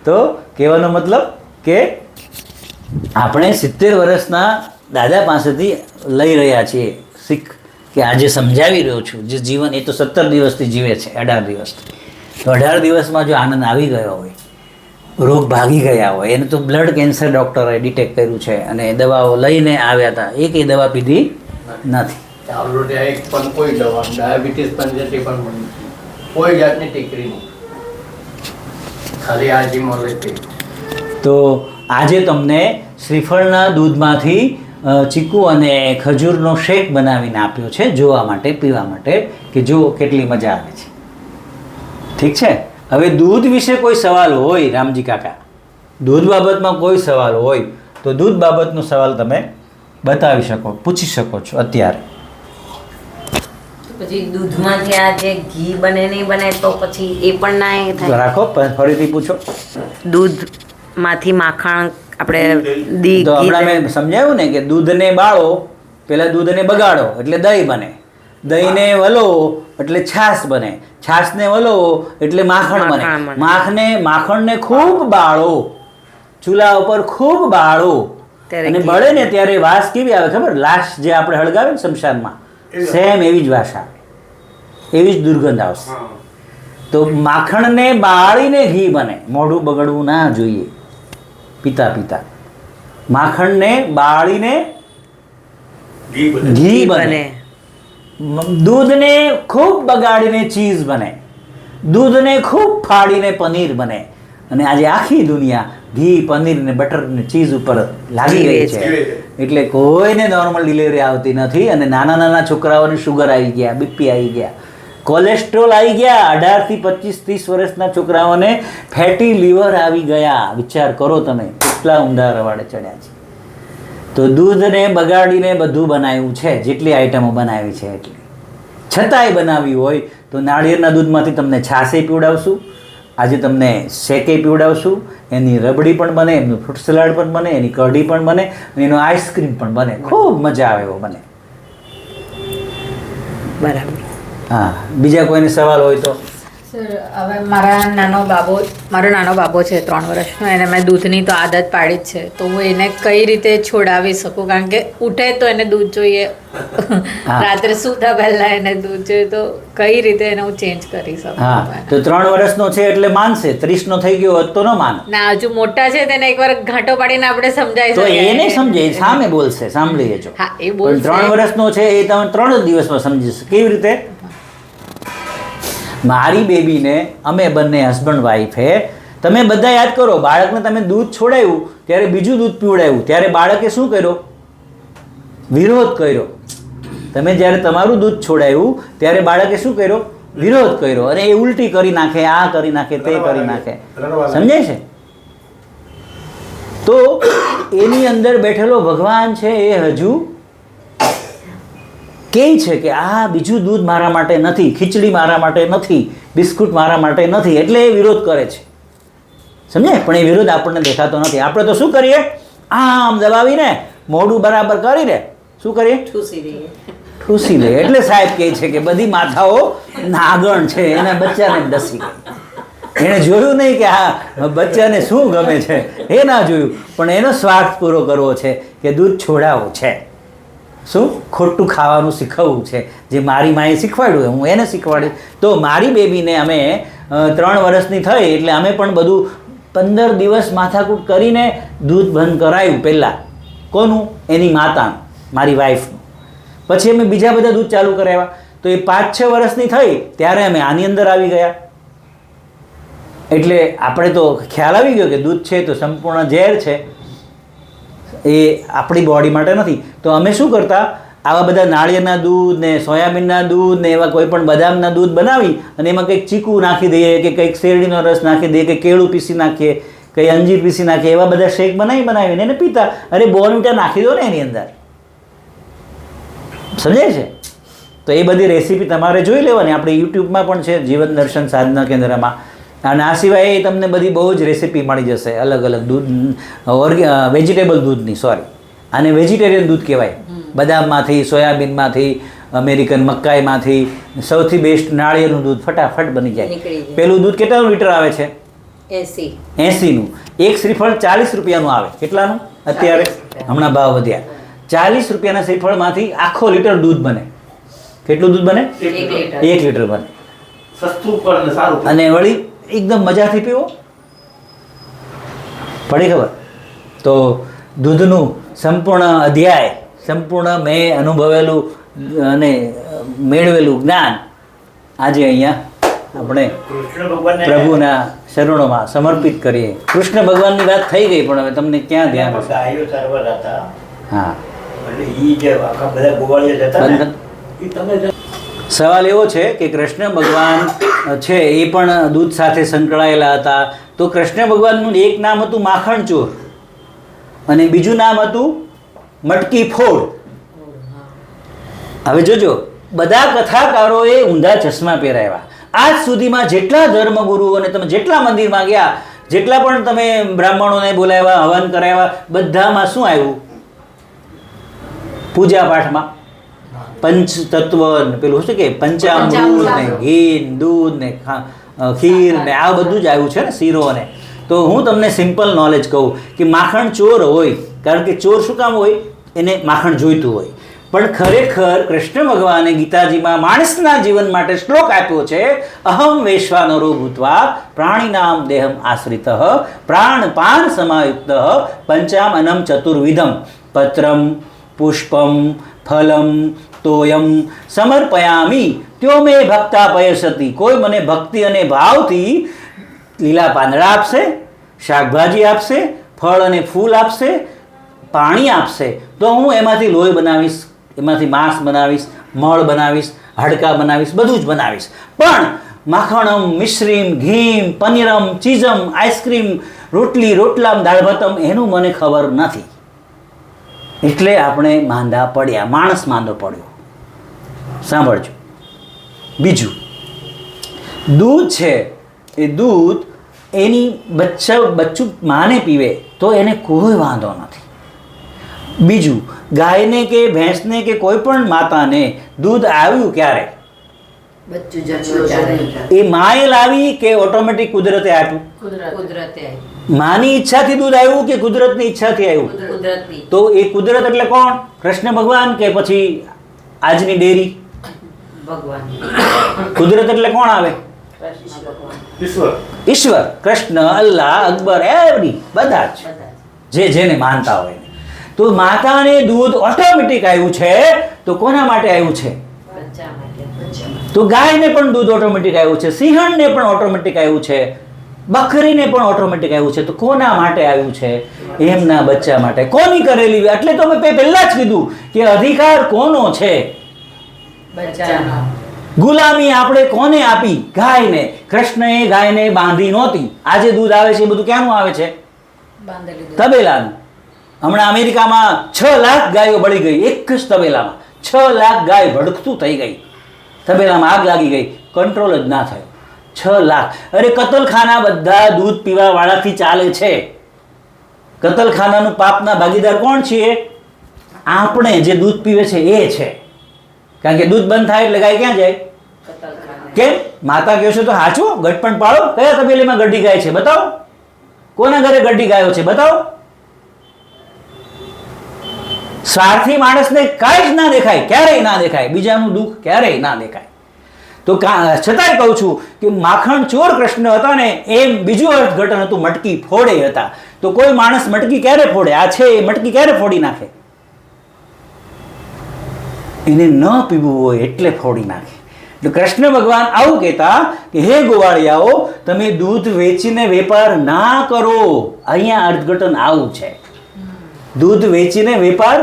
તો કહેવાનો મતલબ કે આપણે 70 વર્ષના દાદા પાસેથી લઈ રહ્યા છીએ શીખ, કે આજે સમજાવી રહ્યો છું. જે જીવન એ તો 17 દિવસથી જીવે છે, 18 દિવસથી. તો 18 દિવસમાં જો આનંદ આવી ગયો હોય, રોગ ભાગી ગયા હોય, એને તો બ્લડ કેન્સર ડૉક્ટરે ડિટેક્ટ કર્યું છે અને દવાઓ લઈને આવ્યા હતા, એકેય દવા પીધી નથી. એક પણ કોઈ દવા, ડાયાબિટીસ પણ જતી પણ કોઈ જાતની ટીકરી નહીં, ખાલી આજી મળે તે. તો આજે તમને શ્રીફળના દૂધમાંથી ચીકુ અને ખજૂરનો શેક બનાવીને આપ્યો છે, જોવા માટે, પીવા માટે, કે જુઓ કેટલી મજા આવે છે. ઠીક છે? હવે દૂધ વિશે કોઈ સવાલ હોય રામજી કાકા, દૂધ બાબતમાં કોઈ સવાલ હોય તો દૂધ બાબતનો સવાલ તમે બતાવી શકો, પૂછી શકો છો અત્યારે. પછી દૂધમાંથી આ જે ઘી બને નહીં બને તો પછી એ પણ ના એ થાય? રાખો, ફરીથી પૂછો. દૂધમાંથી માખણ આપણે તો હમણાં મેં સમજાવ્યું ને કે દૂધને બાળો, પહેલાં દૂધને બગાડો એટલે દહીં બને, દહીંને વલો એટલે છાશ બને, છાશને વલો એટલે માખણ બને, માખણને ખૂબ બાળો, ચૂલા ઉપર ખૂબ બાળો, અને બળે ને ત્યારે વાસ કેવી આવે ખબર? લાશ જે આપણે હળગાવે ને શમશાનમાં, સેમ એવી જ વાસ આવે, એવી જ દુર્ગંધ આવશે. તો માખણને બાળીને ઘી બને, મોઢું બગડવું ના જોઈએ પીતા પીતા. માખણને બાળીને ઘી બને, દૂધને ખૂબ બગાડીને ચીઝ બને, દૂધને ખૂબ ફાડીને પનીર બને. અને આજે આખી દુનિયા ઘી, પનીર ને બટર ને ચીઝ ઉપર લાગી ગઈ છે, એટલે કોઈને નોર્મલ ડિલિવરી આવતી નથી. અને નાના નાના છોકરાઓને શુગર આવી ગયા, બીપી આવી ગયા, કોલેસ્ટ્રોલ આવી ગયા, 18 થી 25 30 વર્ષના છોકરાઓને ફેટી લીવર આવી ગયા. વિચાર કરો તમે કેટલા ઊંડા રવાડે ચડ્યા છે. તો દૂધને બગાડીને બધું બનાવ્યું છે, જેટલી આઈટમો બનાવી છે એટલી. છતાંય બનાવી હોય તો નાળિયેરના દૂધમાંથી તમને છાશે પીવડાવશું, આજે તમને શેકે પીવડાવશું, એની રબડી પણ બને, એમનું ફ્રૂટ સલાડ પણ બને, એની કઢી પણ બને, અને એનો આઈસ્ક્રીમ પણ બને. ખૂબ મજા આવે એવો બને. બરાબર. હા, બીજા કોઈને સવાલ હોય તો? સર, હવે મારો નાનો બાબો છે 3 વર્ષનો, એને મેં દૂધની તો આદત પાડી જ છે, તો હું એને કઈ રીતે છોડાવી શકું? કારણ કે ઉઠે તો એને દૂધ જોઈએ, રાત્રે સૂતા પહેલા એને દૂધ જોઈએ, તો કઈ રીતે એને હું ચેન્જ કરી શકું? હા, તો 3 વર્ષનો છે એટલે માનશે, 30 નો થઈ ગયો હોત તો ન માને. ના, હજુ મોટા છે તેને એકવાર ઘાંટો પાડીને આપણે સમજાવી તો શકીએ. એ નહીં સમજે, સામે બોલશે, સાંભળી લેજો. હા, એ પણ બોલશે. 3 વર્ષનો છે એ તમે 3 જ દિવસમાં સમજી જશે. કેવી રીતે? મારી બેબીને અમે બંને હસબન્ડ વાઈફે, તમે બધા યાદ કરો, બાળકને તમે દૂધ છોડાયું ત્યારે બીજું દૂધ પીવડાવ્યું ત્યારે બાળકે શું કર્યો? વિરોધ કર્યો. તમે જ્યારે તમારું દૂધ છોડાયું ત્યારે બાળકે શું કર્યો? વિરોધ કર્યો. અને એ ઉલટી કરી નાખે, આ કરી નાખે, તે કરી નાખે. સમજાય છે? તો એની અંદર બેઠેલો ભગવાન છે એ હજુ કહે છે કે આ બીજું દૂધ મારા માટે નથી, ખીચડી મારા માટે નથી, બિસ્કુટ મારા માટે નથી, એટલે એ વિરોધ કરે છે. સમજે? પણ એ વિરોધ આપણને દેખાતો નથી. આપણે તો શું કરીએ? આમ દબાવીને મોઢું બરાબર કરીને શું કરીએ? ઠૂસી લે. એટલે સાહેબ કહે છે કે બધી માથાઓ નાગણ છે, એના બચ્ચાને ડસી ગઈ. એણે જોયું નહીં કે આ બચ્ચાને શું ગમે છે, એ ના જોયું, પણ એનો સ્વાર્થ પૂરો કરવો છે કે દૂધ છોડાવવું છે, શું ખોટું ખાવાનું શીખવવું છે, જે મારી માએ શીખવાડ્યું હું એને શીખવાડી. તો મારી બેબીને અમે 3 વર્ષની થઈ એટલે અમે પણ બધું 15 દિવસ માથાકૂટ કરીને દૂધ બંધ કરાયું. પહેલાં કોનું? એની માતાનું, મારી વાઈફનું. પછી અમે બીજા બધા દૂધ ચાલુ કરાવ્યા. તો એ 5-6 વર્ષની થઈ ત્યારે અમે આની અંદર આવી ગયા. એટલે આપણે તો ખ્યાલ આવી ગયો કે દૂધ છે તો સંપૂર્ણ ઝેર છે, એ આપણી બોડી માટે નથી. તો અમે શું કરતા, આવા બધા નાળિયેરના દૂધ ને સોયાબીનના દૂધ ને એવા કોઈ પણ બદામના દૂધ બનાવી અને એમાં કંઈક ચીકુ નાખી દઈએ કે કંઈક શેરડીનો રસ નાખી દઈએ કે કેળું પીસી નાખીએ, કંઈ અંજીર પીસી નાખીએ, એવા બધા શેક બનાવીને એને પીતા. અરે બોર્નવિટા નાખી દો ને એની અંદર, સમજાય છે? તો એ બધી રેસીપી તમારે જોઈ લેવાની. આપણે યુટ્યુબમાં પણ છે જીવન દર્શન સાધના કેન્દ્રમાં. અને આ સિવાય એ તમને બધી બહુ જ રેસીપી મળી જશે અલગ અલગ દૂધ, વેજીટેબલ દૂધની, સોરી આને વેજીટેરિયન દૂધ કહેવાય. બદામમાંથી, સોયાબીનમાંથી, અમેરિકન મકાઈમાંથી સૌથી બેસ્ટ નાળિયેરનું દૂધ ફટાફટ બની જાય. પેલું દૂધ કેટલાનું લીટર આવે છે? 80નું. એક શ્રીફળ 40 રૂપિયાનું આવે. કેટલાનું અત્યારે? હમણાં ભાવ વધ્યા. 40 રૂપિયાના શ્રીફળમાંથી આખો લીટર દૂધ બને. કેટલું દૂધ બને? 1 લીટર બને. સસ્તું પણ સારું. અને વળી એકદમ મજાથી પીવો. પડી ખબર? તો દૂધનું સંપૂર્ણ અધ્યાય, સંપૂર્ણ મેં અનુભવેલું અને મેળવેલું જ્ઞાન આજે અહીંયા આપણે કૃષ્ણ ભગવાનને પ્રભુના ચરણોમાં સમર્પિત કરીએ. કૃષ્ણ ભગવાનની વાત થઈ ગઈ પણ હવે તમને ક્યાં ધ્યાન હશે? ગાયો સર્વર હતા. હા, એટલે ઈ જે આખા બધા ગોવાળિયા જતા ને, ઈ તમે સવાલ એવો છે કે કૃષ્ણ ભગવાન છે એ પણ દૂધ સાથે સંકળાયેલા હતા. તો કૃષ્ણ ભગવાનનું એક નામ હતું માખણ ચોર અને બીજું નામ હતું મટકી ફોડ. હવે જોજો, બધા કથાકારોએ ઊંધા ચશ્મા પહેરાવ્યા. આજ સુધીમાં જેટલા ધર્મગુરુઓને તમે જેટલા મંદિરમાં ગયા, જેટલા પણ તમે બ્રાહ્મણોને બોલાવ્યા, હવન કરાવ્યા, બધામાં શું આવ્યું? પૂજા પાઠમાં પંચતત્વ ને પેલું શું કે પંચામૃત ને ઘી દૂધ ને ખીર ને આ બધું જ આવ્યું છે ને, શીરો ને. તો હું તમને સિમ્પલ નોલેજ કહું કે માખણ ચોર હોય, કારણ કે ચોર શું કામ હોય? એને માખણ જોઈતું હોય. પણ ખરેખર કૃષ્ણ ભગવાને ગીતાજીમાં માણસના જીવન માટે શ્લોક આપ્યો છે, અહમ વૈશ્વાનરો ભૂત્વા પ્રાણીનામ દેહમ આશ્રિત પ્રાણપાન સમાયુક્ત પંચામ અનમ ચતુર્વિધમ પત્રમ પુષ્પમ ફલમ તોયમ સમર્પયામી ત્યો મે ભક્તા પયસતી. કોઈ મને ભક્તિ અને ભાવથી લીલા પાંદડા આપશે, શાકભાજી આપશે, ફળ અને ફૂલ આપશે, પાણી આપશે, તો હું એમાંથી લોહી બનાવીશ, એમાંથી માંસ બનાવીશ, મળ બનાવીશ, હાડકાં બનાવીશ, બધું જ બનાવીશ. પણ માખણમ, મિશ્રીમ, ઘીમ, પનીરમ, ચીઝમ, આઈસ્ક્રીમ, રોટલી, રોટલામ, દાળ ભાતમ એનું મને ખબર નથી. એટલે આપણે માંદા પડ્યા, માણસ માંદો પડ્યો. સાંભળજો. બીજું, દૂધ છે એ દૂધ એની બચ્ચું માને પીવે તો એને કોઈ વાંધો નથી. બીજું, ગાયને કે ભેંસને કે કોઈ પણ માતાને દૂધ આવ્યું ક્યારે? એ માએ લાવી કે ઓટોમેટિક કુદરતે આપ્યું? માની ઈચ્છાથી દૂધ આવ્યું કે કુદરતની ઈચ્છાથી આવ્યું? તો એ કુદરત એટલે કોણ? કૃષ્ણ ભગવાન કે પછી આજની ડેરી? કુદરત એટલે કોણ આવે? ઈશ્વર, કૃષ્ણ, અલ્લાહ, અકબર, એવરી બધા જ જે જેને માનતા હોય. તો માતાને દૂધ ઓટોમેટિક આવ્યું છે તો કોના માટે આવ્યું છે? તો ગાયને પણ દૂધ ઓટોમેટિક આવ્યું છે, સિંહણને પણ ઓટોમેટિક આવ્યું છે, બકરીને પણ ઓટોમેટિક આવ્યું છે. તો કોના માટે આવ્યું છે? એમના બચ્ચા માટે. કોની કરેલી? એટલે તો મેં પહેલા જ કીધું કે અધિકાર કોનો છે? ગુલામી આપણે કોને આપી? ગાયને. કૃષ્ણએ ગાયને બાંધી નહોતી. આજે દૂધ આવે છે એ બધું ક્યાંનું આવે છે? તબેલાનું. હમણાં અમેરિકામાં 6 લાખ ગાયો બળી ગઈ એક જ તબેલામાં. 6 લાખ ગાય ભડકતું થઈ ગઈ, તબેલામાં આગ લાગી ગઈ, કંટ્રોલ જ ના થયો. 6 લાખ. અરે કતલખાના બધા દૂધ પીવા વાળાથી ચાલે છે. કતલખાનાનું પાપના ભાગીદાર કોણ છીએ? આપણે જે દૂધ પીવે છે એ છે. કારણ કે દૂધ બંધ થાય એટલે ગાય ક્યાં જાય? કેમ? માતા કહો છો તો હાચો, ગઢપણ પાડો. કયા તબેલીમાં ગઢી ગાય છે બતાવો? કોના ઘરે ગઢી ગાયો છે બતાવો? સ્વાર્થી માણસને કાંઈ જ ના દેખાય, ક્યારેય ના દેખાય, બીજાનું દુઃખ ક્યારેય ના દેખાય. તો છતાંય કહું છું કે માખણ ચોર કૃષ્ણ હતા ને એમ બીજું અર્થઘટન હતું મટકી ફોડે હતા. તો કોઈ માણસ મટકી ક્યારે ફોડે? આ છે એ મટકી ક્યારે ફોડી નાખે? એને ન પીવું હોય એટલે ફોડી નાખે. તો કૃષ્ણ ભગવાન આવું કહેતા કે હે ગોવાળિયાઓ, તમે દૂધ વેચીને વેપાર ના કરો. અહીંયા અર્થઘટન આવું છે, દૂધ વેચીને વેપાર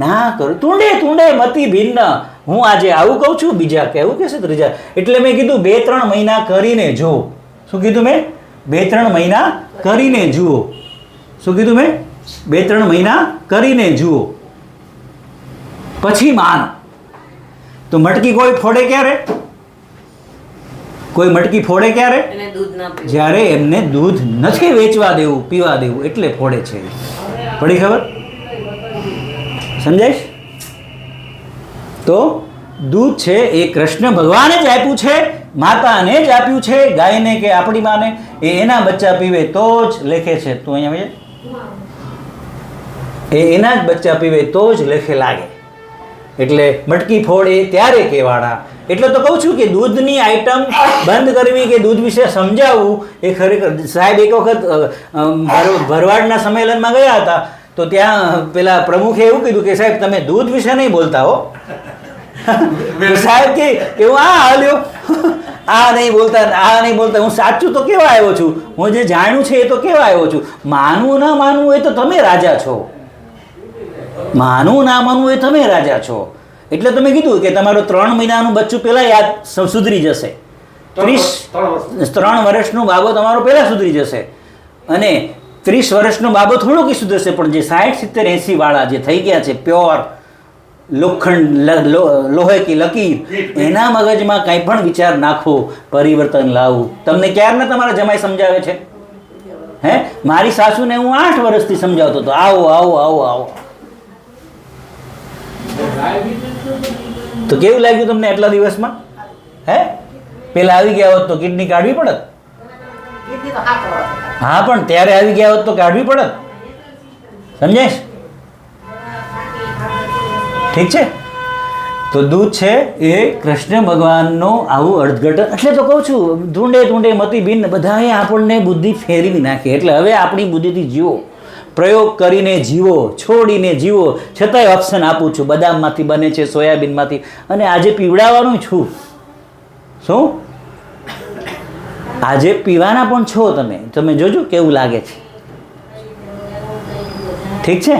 ના કરો. તુંડે તુંડે મતિ ભિન્ન. હું આજે આવું કહું છું, બીજા કેવું કહેશે ત્રીજા. એટલે મેં કીધું 2-3 મહિના કરીને જુઓ. શું કીધું મેં? 2-3 મહિના કરીને જુઓ. શું કીધું મેં? 2-3 મહિના કરીને જુઓ, પછી માનો. તો મટકી કોઈ ફોડે ક્યારે? કોઈ મટકી ફોડે ક્યારે? એને દૂધ ના પીવું. જ્યારે એમને દૂધ નથી વેચવા દેવું, પીવા દેવું, એટલે ફોડે છે. પડી ખબર? સમજાય? તો દૂધ છે એ કૃષ્ણ ભગવાને જ આપ્યું છે, માતાને જ આપ્યું છે, ગાયને કે આપણી માને. એ એના બચ્ચા પીવે તો જ લેખે છે. તું અહીંયા એ એના જ બચ્ચા પીવે તો જ લેખે લાગે. એટલે મટકી ફોડે ત્યારે કહેવાના. એટલે તો કહું છું કે દૂધની આઈટમ બંધ કરવી કે દૂધ વિશે સમજાવવું એ ખરેખર. સાહેબ એક વખત ભરવાડના સંમેલનમાં ગયા હતા, તો ત્યાં પેલા પ્રમુખે એવું કીધું કે સાહેબ તમે દૂધ વિશે નહીં બોલતા હો. સાહેબ કે હું આ હાલ્યો, આ નહીં બોલતા, હું સાચું તો કેવા આવ્યો છું, હું જે જાણ્યું છે એ તો કેવા આવ્યો છું. માનવું ના માનવું એ તો તમે રાજા છો. માનવું ના માનવું એ તમે રાજા છો. એટલે તમે કીધું કે તમારું 3 મહિનાનું બચ્ચું પહેલા યાદ સુધરી જશે. 3 વર્ષનો બાબો તમારો પહેલા સુધરી જશે, અને 30 વર્ષનો બાબો થોડુંક સુધરશે. પણ જે 60, 70, 80 વાળા જે થઈ ગયા છે પ્યોર લોખંડ, લોહે કી લકીર, એના મગજમાં કંઈ પણ વિચાર નાખો, પરિવર્તન લાવવું. તમને ક્યારના તમારા જમાઈ સમજાવે છે? હે, મારી સાસુને હું 8 વર્ષથી સમજાવતો હતો, આવો આવો આવો આવો. તો કેવું લાગ્યું તમને એટલા દિવસમાં? હે, પેલા આવી ગયા હોત તો કિડની કાઢવી પડત. હા, પણ ત્યારે આવી ગયા હોત તો કાઢવી પડત. સમજાય? ઠીક છે. તો દૂધ છે એ કૃષ્ણ ભગવાનનો આવું અર્થઘટન. એટલે તો કહું છું, ઢૂંઢે ઢૂંઢે મતિ ભિન્ન, બધાએ આપણને બુદ્ધિ ફેરવી નાખી. એટલે હવે આપણી બુદ્ધિથી જીવો, પ્રયોગ કરીને જીવો, છોડીને જીવો. છતાંય ઓપ્શન આપું છું, બદામમાંથી બને છે, સોયાબીનમાંથી, અને આજે પીવડાવવાનું છું. શું? આજે પીવાના પણ છો તમે. તમે જોજો કેવું લાગે છે. ઠીક છે.